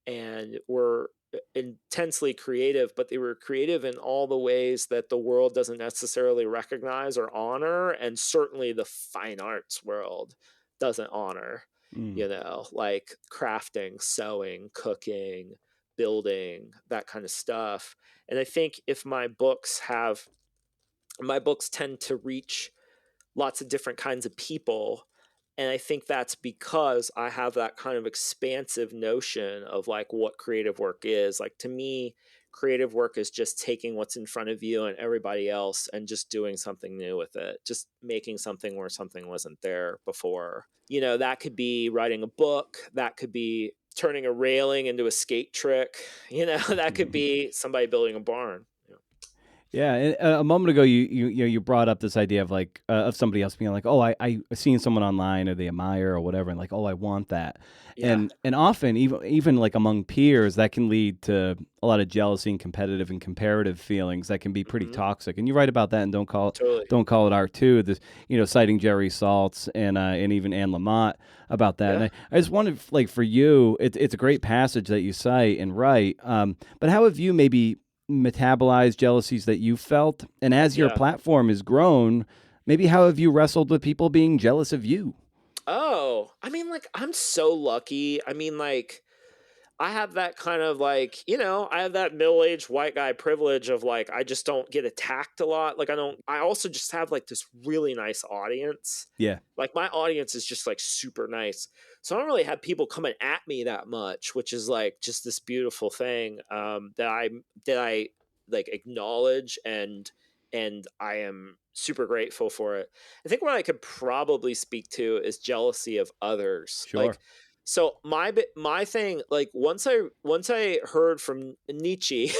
S2: and were intensely creative, but they were creative in all the ways that the world doesn't necessarily recognize or honor, and certainly the fine arts world doesn't honor. Like crafting, sewing, cooking, building, that kind of stuff. And I think if my books tend to reach lots of different kinds of people. And I think that's because I have that kind of expansive notion of like what creative work is. Like to me, creative work is just taking what's in front of you and everybody else and just doing something new with it. Just making something where something wasn't there before. That could be writing a book. That could be turning a railing into a skate trick. That could be somebody building a barn.
S1: Yeah, and a moment ago, you brought up this idea of like of somebody else being like, oh, I seen someone online or they admire or whatever, and like, oh, I want that, and often even like among peers, that can lead to a lot of jealousy and competitive and comparative feelings that can be pretty toxic. And you write about that, and don't call it art too. This, citing Jerry Saltz and even Anne Lamott about that. Yeah. And I just wanted, like, for you, it's a great passage that you cite and write. But how have you maybe metabolize jealousies that you felt, and as your platform has grown, maybe how have you wrestled with people being jealous of you?
S2: Oh, I mean, like, I'm so lucky. I mean, like, I have that kind of like, I have that middle-aged white guy privilege of like, I just don't get attacked a lot. Like I also just have like this really nice audience. Yeah. Like my audience is just like super nice. So I don't really have people coming at me that much, which is like just this beautiful thing that I like acknowledge and I am super grateful for it. I think what I could probably speak to is jealousy of others. Sure. Like, so my thing, like once I heard from Nietzsche,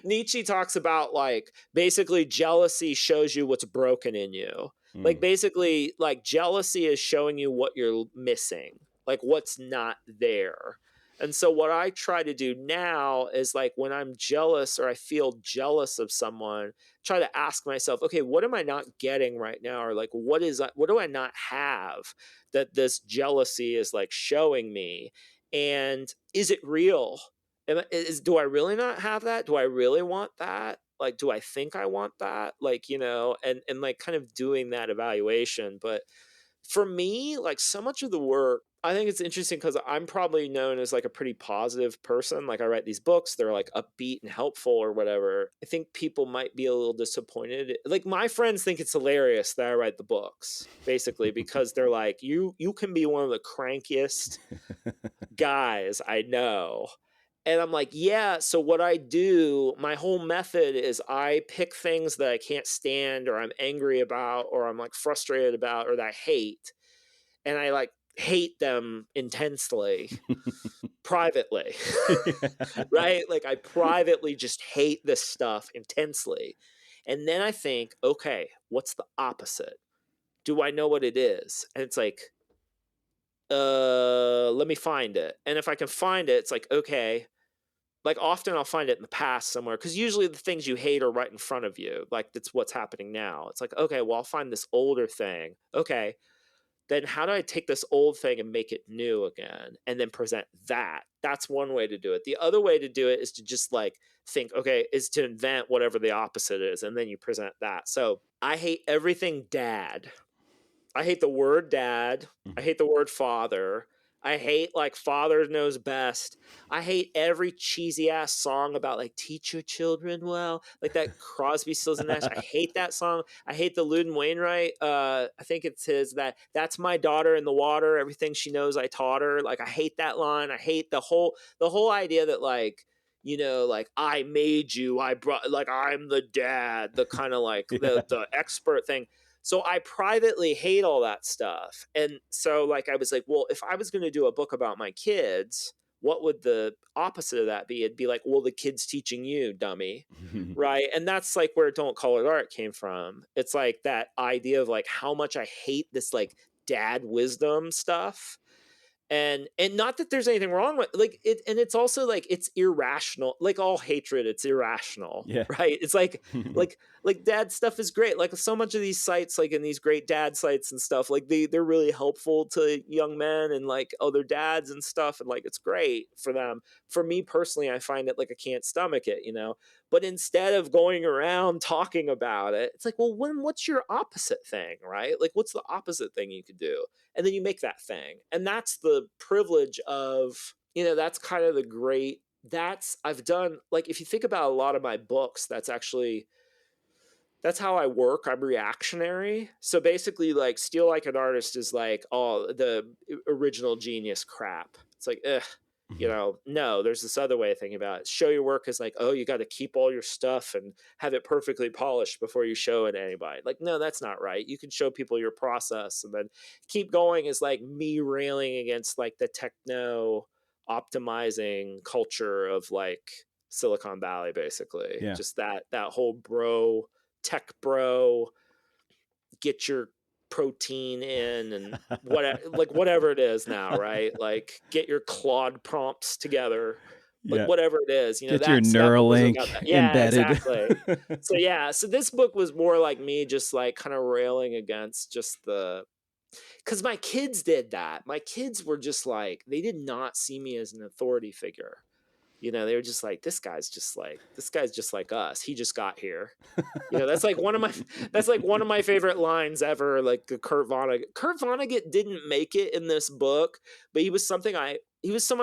S2: Nietzsche talks about like basically jealousy shows you what's broken in you. Like basically like jealousy is showing you what you're missing, like what's not there. And so what I try to do now is like when I'm jealous or I feel jealous of someone, try to ask myself, okay, what am I not getting right now? Or like, what do I not have that this jealousy is like showing me? And is it real? Do I really not have that? Do I really want that? Like, do I think I want that? Like, and like kind of doing that evaluation. But for me, like so much of the work, I think it's interesting because I'm probably known as like a pretty positive person. Like I write these books, they're like upbeat and helpful or whatever. I think people might be a little disappointed. Like my friends think it's hilarious that I write the books, basically, because they're like, you can be one of the crankiest guys I know. And I'm like, yeah, so what I do, my whole method is I pick things that I can't stand or I'm angry about or I'm like frustrated about or that I hate. And I like hate them intensely, privately, right? Like I privately just hate this stuff intensely. And then I think, okay, what's the opposite? Do I know what it is? And it's like, let me find it. And if I can find it, it's like, okay, like often I'll find it in the past somewhere because usually the things you hate are right in front of you. Like that's what's happening now. It's like, okay, well, I'll find this older thing. Okay, then how do I take this old thing and make it new again and then present that? That's one way to do it. The other way to do it is to just like think, okay, is to invent whatever the opposite is. And then you present that. So I hate everything dad. I hate the word dad. I hate the word father. I hate like father knows best. I hate every cheesy ass song about like teach your children well, like that Crosby, Stills and Nash. I hate that song. I hate the Loudon Wainwright. I think it's his that's my daughter in the water. Everything she knows, I taught her. Like I hate that line. I hate the whole idea that like, like I made you. I brought like I'm the dad. The kind of like the expert thing. So I privately hate all that stuff. And so like I was like, well, if I was going to do a book about my kids, what would the opposite of that be? It'd be like, well, the kid's teaching you, dummy. Right. And that's like where Don't Call It Art came from. It's like that idea of like how much I hate this like dad wisdom stuff. And not that there's anything wrong with like it, and it's also like it's irrational, like all hatred, it's irrational.
S1: Yeah.
S2: Right. It's like like dad stuff is great. Like so much of these sites, like in these great dad sites and stuff, like they're really helpful to young men and like other dads and stuff, and like it's great for them. For me personally, I find it like I can't stomach it, you know. But instead of going around talking about it, it's like, well, what's your opposite thing, right? Like what's the opposite thing you could do? And then you make that thing. And that's the privilege of, you know, that's kind of the great, that's, I've done, like, if you think about a lot of my books, that's how I work. I'm reactionary. So basically, like, Steal Like an Artist is like, oh, the original genius crap. It's like, you know, no, there's this other way of thinking about it. Show your work is like, oh, you got to keep all your stuff and have it perfectly polished before you show it to anybody. Like, no, that's not right. You can show people your process, and then keep going is like me railing against like the techno optimizing culture of like Silicon Valley, basically.
S1: Yeah.
S2: Just that whole tech bro, get your protein in and whatever it is now, right? Like get your Claude prompts together, like whatever it is, you know,
S1: get your Neuralink embedded.
S2: Exactly. So this book was more like me just like kind of railing against just because my kids did that. My kids were just like, they did not see me as an authority figure. You know, they were just like, this guy's just like us. He just got here. You know, that's like one of my favorite lines ever. Like Kurt Vonnegut didn't make it in this book, but he was someone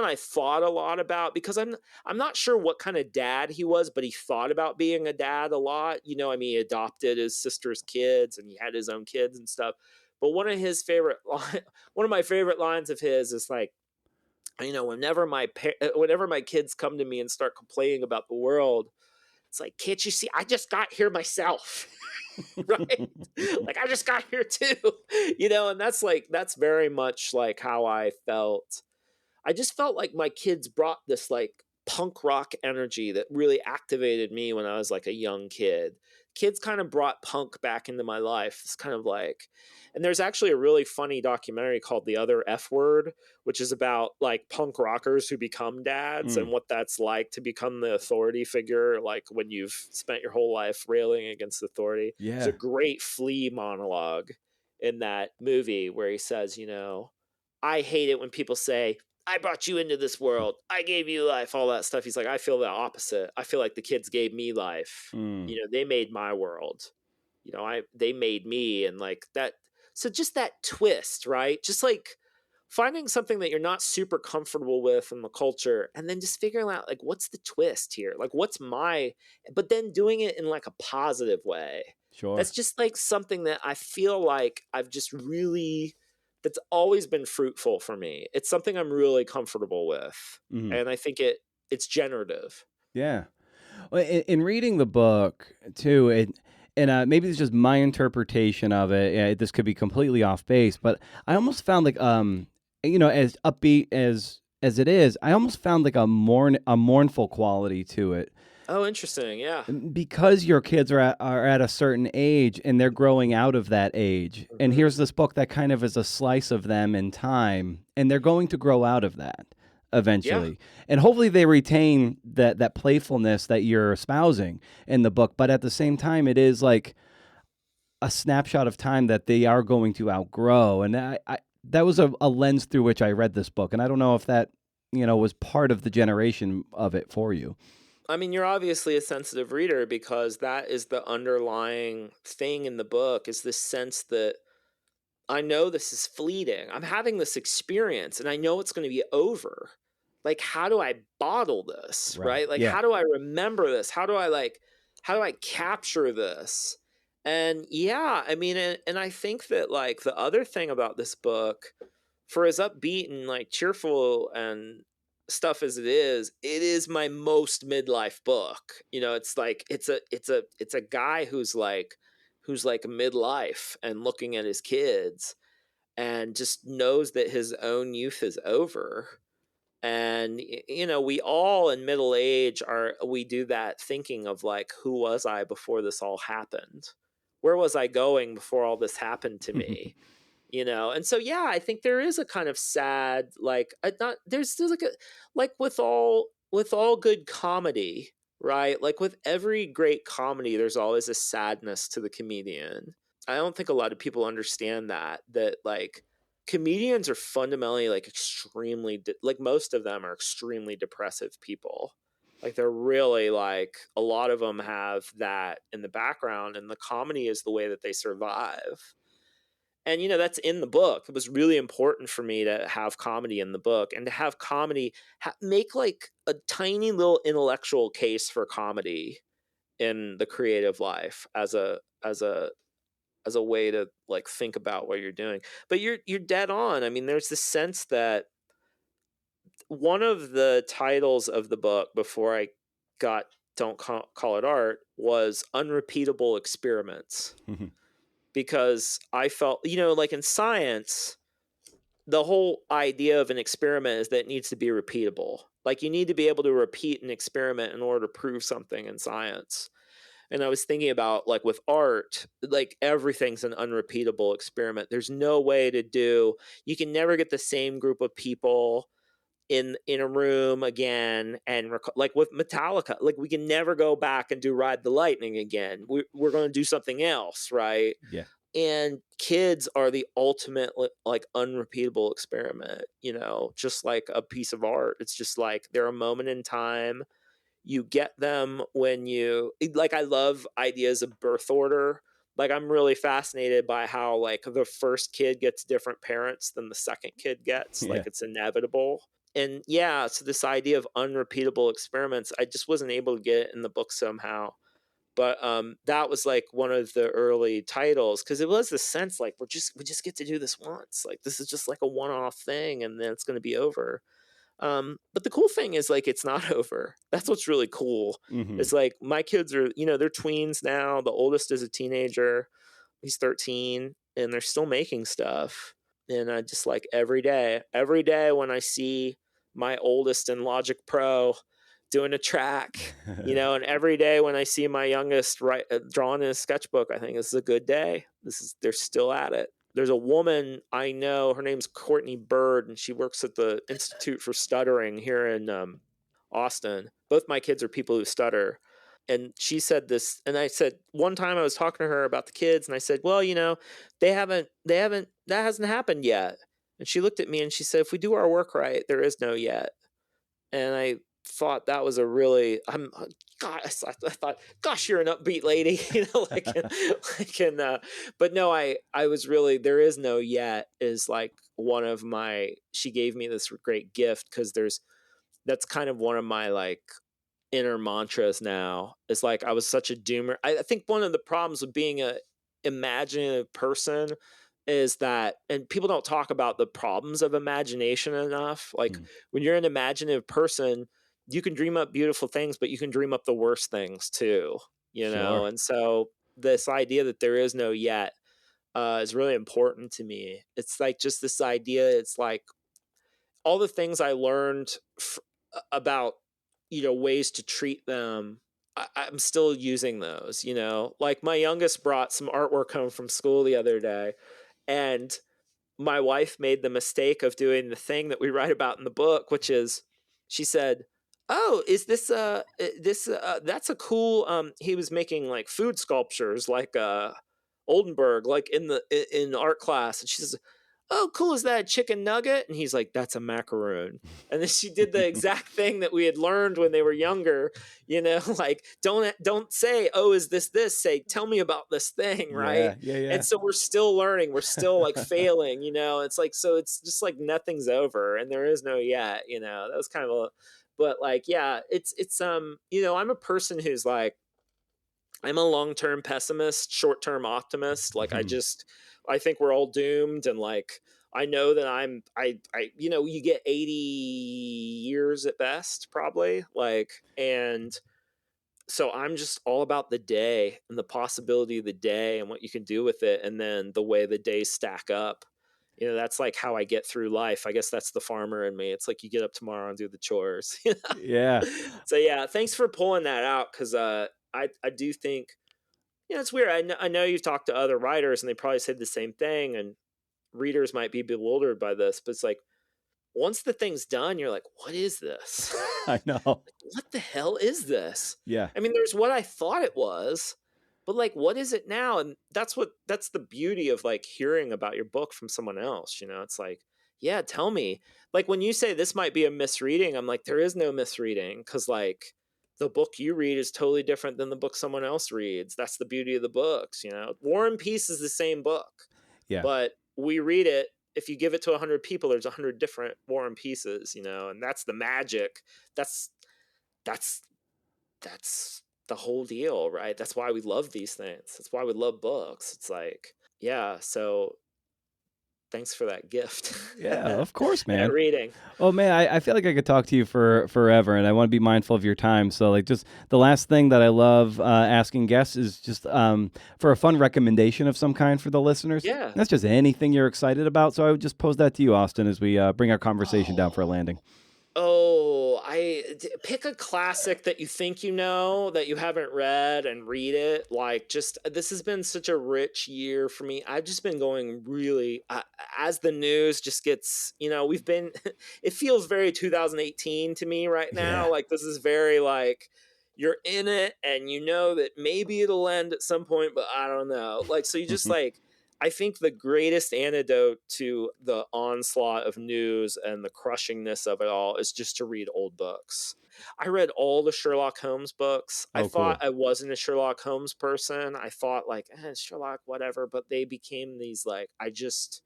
S2: I thought a lot about, because I'm not sure what kind of dad he was, but he thought about being a dad a lot. You know, I mean, he adopted his sister's kids and he had his own kids and stuff. But one of my favorite lines of his is like, you know, whenever my kids come to me and start complaining about the world, it's like, can't you see? I just got here myself, right? Like I just got here too, you know. And that's very much like how I felt. I just felt like my kids brought this like punk rock energy that really activated me when I was like a young kid. Kids kind of brought punk back into my life. It's kind of like, and there's actually a really funny documentary called The Other F Word, which is about like punk rockers who become dads and what that's like to become the authority figure, like when you've spent your whole life railing against authority.
S1: Yeah.
S2: There's a great Flea monologue in that movie where he says, you know, I hate it when people say, I brought you into this world, I gave you life, all that stuff. He's like, I feel the opposite. I feel like the kids gave me life. You know, they made my world. You know, they made me, and like that. So just that twist, right? Just like finding something that you're not super comfortable with in the culture, and then just figuring out like, what's the twist here? Like, but then doing it in like a positive way.
S1: Sure.
S2: That's just like something that I feel like that's always been fruitful for me. It's something I'm really comfortable with. And I think it's generative.
S1: Yeah. Well, in reading the book too, and maybe it's just my interpretation of it. Yeah, this could be completely off base, but I almost found like, you know, as upbeat as it is, I almost found like a mournful quality to it.
S2: Oh, interesting. Yeah.
S1: Because your kids are at a certain age and they're growing out of that age. And here's this book that kind of is a slice of them in time, and they're going to grow out of that eventually. Yeah. And hopefully they retain that playfulness that you're espousing in the book. But at the same time, it is like a snapshot of time that they are going to outgrow. And that was a lens through which I read this book. And I don't know if that, you know, was part of the generation of it for you.
S2: I mean, you're obviously a sensitive reader, because that is the underlying thing in the book, is this sense that I know this is fleeting. I'm having this experience and I know it's going to be over. Like, how do I bottle this? Right? Like, how do I remember this? How do I capture this? And yeah, I mean, and I think that like the other thing about this book, for as upbeat and like cheerful and stuff as it is my most midlife book. You know, it's like it's a guy who's like midlife and looking at his kids and just knows that his own youth is over, And we all in middle age we do that thinking of like, who was I before this all happened? Where was I going before all this happened to me? And so yeah, I think there is a kind of sad, like, not there's like a, like with all good comedy, right? Like with every great comedy, there's always a sadness to the comedian. I don't think a lot of people understand that like comedians are fundamentally like extremely like most of them are extremely depressive people. Like they're really like, a lot of them have that in the background, and the comedy is the way that they survive. And that's in the book. It was really important for me to have comedy in the book, and to have comedy make like a tiny little intellectual case for comedy in the creative life as a way to like think about what you're doing. But you're dead on. I mean, there's this sense that one of the titles of the book before I got Don't Call It Art was Unrepeatable Experiments. Because I felt, like in science, the whole idea of an experiment is that it needs to be repeatable. Like you need to be able to repeat an experiment in order to prove something in science. And I was thinking about like with art, like everything's an unrepeatable experiment. There's no way you can never get the same group of people in a room again and like with Metallica, like we can never go back and do Ride the Lightning again. We're going to do something else, right?
S1: Yeah.
S2: And kids are the ultimate like unrepeatable experiment, just like a piece of art. It's just like they're a moment in time. You get them when I love ideas of birth order. Like I'm really fascinated by how like the first kid gets different parents than the second kid gets.
S1: Yeah.
S2: Like it's inevitable. And yeah, so this idea of unrepeatable experiments, I just wasn't able to get it in the book somehow. But that was like one of the early titles, because it was the sense like we just get to do this once. Like this is just like a one-off thing, and then it's going to be over. But the cool thing is like it's not over. That's what's really cool.
S1: Mm-hmm.
S2: It's like my kids are, they're tweens now. The oldest is a teenager. He's 13, and they're still making stuff. And I just like every day when I see my oldest in Logic Pro doing a track, and every day when I see my youngest drawing in a sketchbook, I think this is a good day. They're still at it. There's a woman I know, her name's Courtney Bird, and she works at the Institute for Stuttering here in Austin. Both my kids are people who stutter. And she said this, and I said, one time I was talking to her about the kids, and I said, well, that hasn't happened yet. And she looked at me and she said, if we do our work right, there is no yet. And I thought that was a really, God, I thought, gosh, you're an upbeat lady, but no, I was really, there is no yet is like one of my, she gave me this great gift, because that's kind of one of my like inner mantras now, is like, I was such a doomer. I think one of the problems with being a imaginative person is that, and people don't talk about the problems of imagination enough. Like when you're an imaginative person, you can dream up beautiful things, but you can dream up the worst things too,
S1: Sure.
S2: And so this idea that there is no yet is really important to me. It's like just this idea. It's like all the things I learned about, ways to treat them. I'm still using those, like my youngest brought some artwork home from school the other day, and my wife made the mistake of doing the thing that we write about in the book, which is she said, oh, is this that's a cool, he was making like food sculptures like Oldenburg, like in art class. And she says, oh, cool, is that a chicken nugget? And he's like, that's a macaroon. And then she did the exact thing that we had learned when they were younger, like don't say, oh, is this, say, tell me about this thing, right?
S1: Yeah.
S2: And so we're still learning, we're still like failing, it's like, so it's just like nothing's over and there is no yet, that was kind of a, but like, yeah, it's I'm a person who's like, I'm a long-term pessimist, short-term optimist. Like I think we're all doomed, and like I know that I you get 80 years at best probably, like, and so I'm just all about the day and the possibility of the day and what you can do with it, and then the way the days stack up. You know, that's like how I get through life. I guess that's the farmer in me. It's like you get up tomorrow and do the chores.
S1: Yeah.
S2: So yeah, thanks for pulling that out, because I do think, you know, it's weird. I know you've talked to other writers and they probably said the same thing, and readers might be bewildered by this, but it's like once the thing's done, you're like, what is this?
S1: I know.
S2: What the hell is this?
S1: Yeah.
S2: I mean, there's what I thought it was, but like, what is it now? And that's the beauty of like hearing about your book from someone else. You know, it's like, yeah, tell me. Like when you say this might be a misreading, I'm like, there is no misreading, because like the book you read is totally different than the book someone else reads. That's the beauty of the books. You know, War and Peace is the same book,
S1: Yeah.
S2: but we read it. If you give it to 100 people, there's 100 different War and Pieces, you know, and that's the magic. That's the whole deal, right? That's why we love these things. That's why we love books. It's like, yeah, so thanks for that gift.
S1: Yeah, of course, man.
S2: That reading.
S1: Oh man, I feel like I could talk to you for forever, and I want to be mindful of your time. So like, just the last thing that I love asking guests is just for a fun recommendation of some kind for the listeners.
S2: Yeah.
S1: That's just anything you're excited about. So I would just pose that to you, Austin, as we bring our conversation down for a landing.
S2: Pick a classic that you think you know, that you haven't read, and read it. Like, just, this has been such a rich year for me. I've just been going really, as the news just gets, you know, it feels very 2018 to me right now.
S1: Yeah.
S2: Like, this is very like, you're in it and you know that maybe it'll end at some point, but I don't know. Like, so you just like, I think the greatest antidote to the onslaught of news and the crushingness of it all is just to read old books. I read all the Sherlock Holmes books. I thought
S1: cool.
S2: I wasn't a Sherlock Holmes person. I thought like, Sherlock, whatever. But they became these like, I just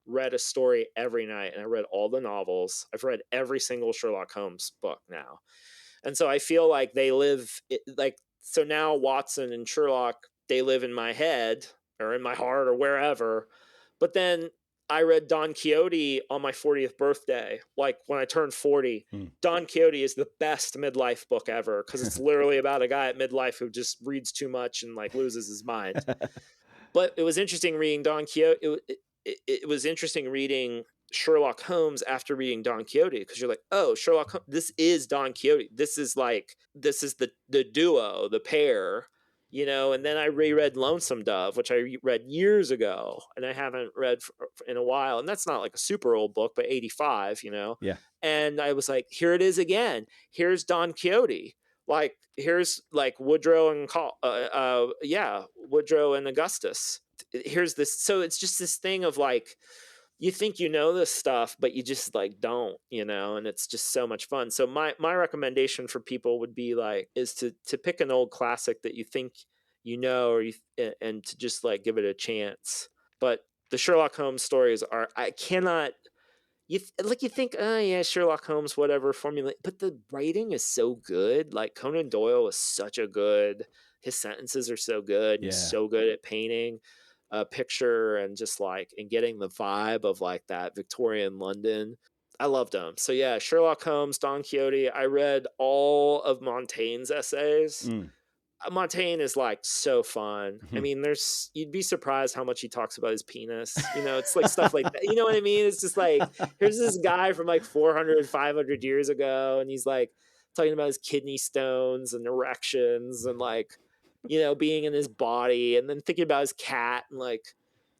S2: read a story every night, and I read all the novels. I've read every single Sherlock Holmes book now. And so I feel like they live like, so now Watson and Sherlock, they live in my head or in my heart or wherever. But then I read Don Quixote on my 40th birthday. Like when I turned 40, Don Quixote is the best midlife book ever, because it's literally about a guy at midlife who just reads too much and like loses his mind. But it was interesting reading Don Quixote. It was interesting reading Sherlock Holmes after reading Don Quixote, because you're like, oh, Sherlock Holmes, this is Don Quixote. This is the duo, the pair. You know, and then I reread Lonesome Dove, which I read years ago, and I haven't read in a while. And that's not like a super old book, but 85, you know?
S1: Yeah.
S2: And I was like, here it is again. Here's Don Quixote. Like, here's like Woodrow and Woodrow and Augustus. Here's this. So it's just this thing of like, you think you know this stuff, but you just like don't, you know, and it's just so much fun. So my recommendation for people would be like, is to pick an old classic that you think you know, or and to just like give it a chance. But the Sherlock Holmes stories are, I cannot, you think, oh yeah, Sherlock Holmes, whatever formula, but the writing is so good. Like Conan Doyle is such a good, his sentences are so good.
S1: Yeah.
S2: He's so good at painting a picture and just like, and getting the vibe of like that Victorian London. I loved them. So yeah, Sherlock Holmes, Don Quixote. I read all of Montaigne's essays. Montaigne is like so fun. I mean, you'd be surprised how much he talks about his penis. You know, it's like stuff like that. You know what I mean? It's just like, here's this guy from like 400, 500 years ago, and he's like talking about his kidney stones and erections and like, you know, being in his body, and then thinking about his cat and like,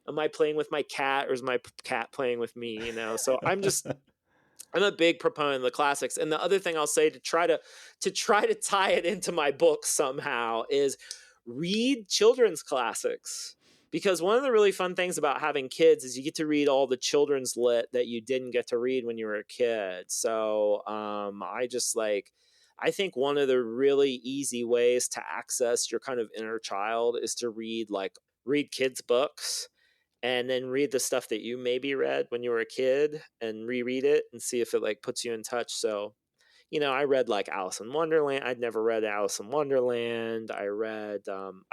S2: am I playing with my cat or is my cat playing with me? You know, so I'm a big proponent of the classics. And the other thing I'll say to try to tie it into my book somehow is read children's classics. Because one of the really fun things about having kids is you get to read all the children's lit that you didn't get to read when you were a kid. So I think one of the really easy ways to access your kind of inner child is to read kids' books, and then read the stuff that you maybe read when you were a kid and reread it and see if it like puts you in touch. So, you know, I read like Alice in Wonderland. I'd never read Alice in Wonderland. I read, I'm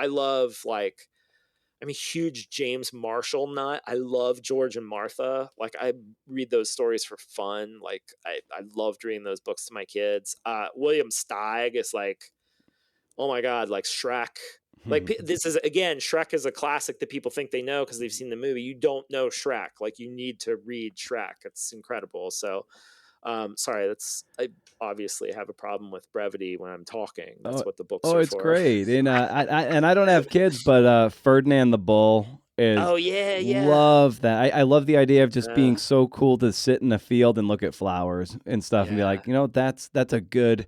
S2: a huge James Marshall nut. I love George and Martha. Like, I read those stories for fun. Like, I loved reading those books to my kids. William Steig is like, oh my God, like Shrek. Like this is, again, Shrek is a classic that people think they know because they've seen the movie. You don't know Shrek. Like, you need to read Shrek. It's incredible. So sorry, I obviously have a problem with brevity when I'm talking. That's what the books are
S1: it's
S2: for.
S1: great. And I don't have kids, but Ferdinand the Bull is love that. I love the idea of just being so cool to sit in a field and look at flowers and stuff and be like, that's a good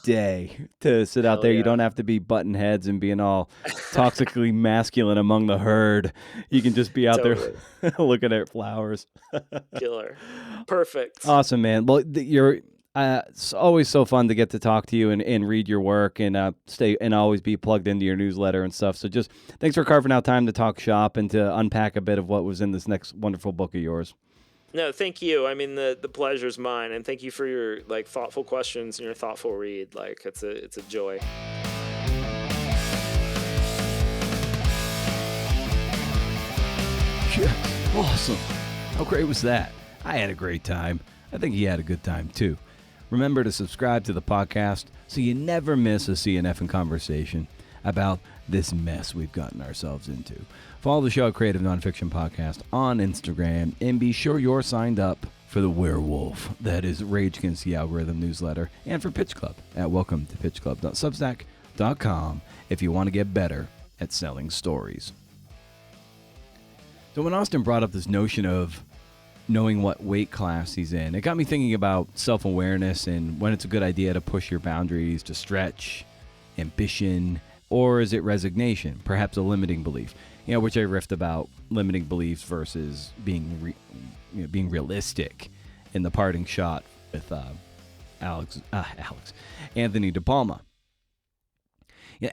S1: day to sit out there. You don't have to be butting heads and being all toxically masculine among the herd. You can just be out there looking at flowers.
S2: Killer. Perfect.
S1: Awesome, man. Well, it's always so fun to get to talk to you and read your work and stay and always be plugged into your newsletter and stuff. So just thanks for carving out time to talk shop and to unpack a bit of what was in this next wonderful book of yours.
S2: No, thank you. I mean, the pleasure's mine, and thank you for your thoughtful questions and your thoughtful read. It's a joy.
S1: Yeah, awesome. How great was that? I had a great time. I think he had a good time too. Remember to subscribe to the podcast so you never miss a CNF in conversation about this mess we've gotten ourselves into. Follow the show at Creative Nonfiction Podcast on Instagram, and be sure you're signed up for the werewolf that is Rage Against the Algorithm newsletter, and for Pitch Club at welcometopitchclub.substack.com if you want to get better at selling stories. So when Austin brought up this notion of knowing what weight class he's in, it got me thinking about self-awareness and when it's a good idea to push your boundaries, to stretch, ambition, or is it resignation, perhaps a limiting belief, which I riffed about limiting beliefs versus being realistic in the parting shot with Anthony De Palma.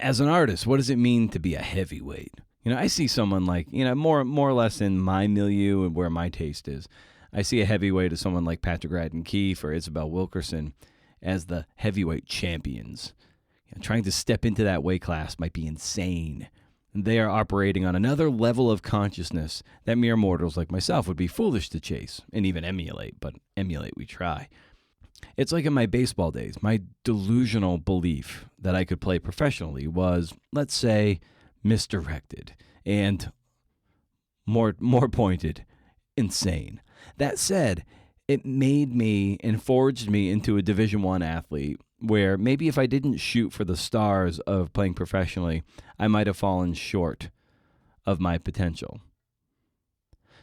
S1: As an artist, what does it mean to be a heavyweight? I see someone more or less in my milieu and where my taste is. I see a heavyweight as someone like Patrick Radden Keefe or Isabel Wilkerson as the heavyweight champions. Trying to step into that weight class might be insane. They are operating on another level of consciousness that mere mortals like myself would be foolish to chase and even emulate, but emulate we try. It's like in my baseball days, my delusional belief that I could play professionally was, let's say, misdirected and more pointed, insane. That said, it made me and forged me into a Division I athlete where maybe if I didn't shoot for the stars of playing professionally, I might have fallen short of my potential.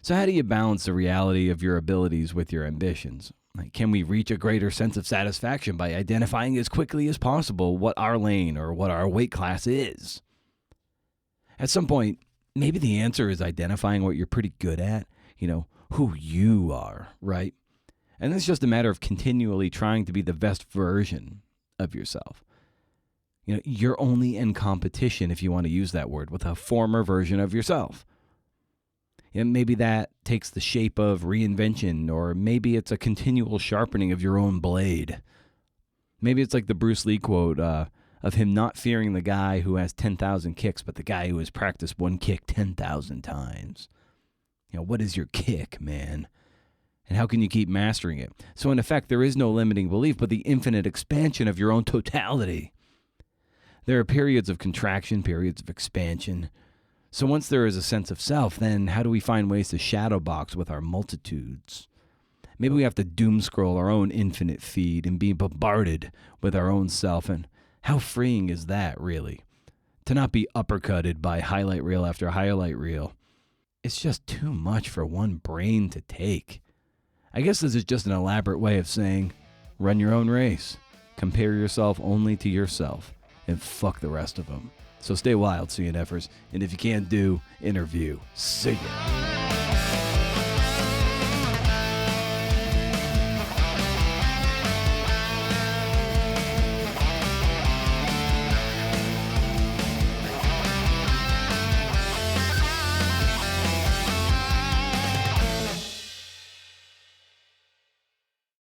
S1: So how do you balance the reality of your abilities with your ambitions? Can we reach a greater sense of satisfaction by identifying as quickly as possible what our lane or what our weight class is? At some point, maybe the answer is identifying what you're pretty good at, who you are, right? And it's just a matter of continually trying to be the best version of yourself. You're only in competition, if you want to use that word, with a former version of yourself. And maybe that takes the shape of reinvention, or maybe it's a continual sharpening of your own blade. Maybe it's like the Bruce Lee quote of him not fearing the guy who has 10,000 kicks, but the guy who has practiced one kick 10,000 times. What is your kick, man? And how can you keep mastering it? So in effect, there is no limiting belief, but the infinite expansion of your own totality. There are periods of contraction, periods of expansion. So once there is a sense of self, then how do we find ways to shadow box with our multitudes? Maybe we have to doom scroll our own infinite feed and be bombarded with our own self. And how freeing is that, really? To not be uppercutted by highlight reel after highlight reel. It's just too much for one brain to take. I guess this is just an elaborate way of saying, run your own race. Compare yourself only to yourself, and fuck the rest of them. So stay wild, CNFers, and if you can't do, interview. See ya.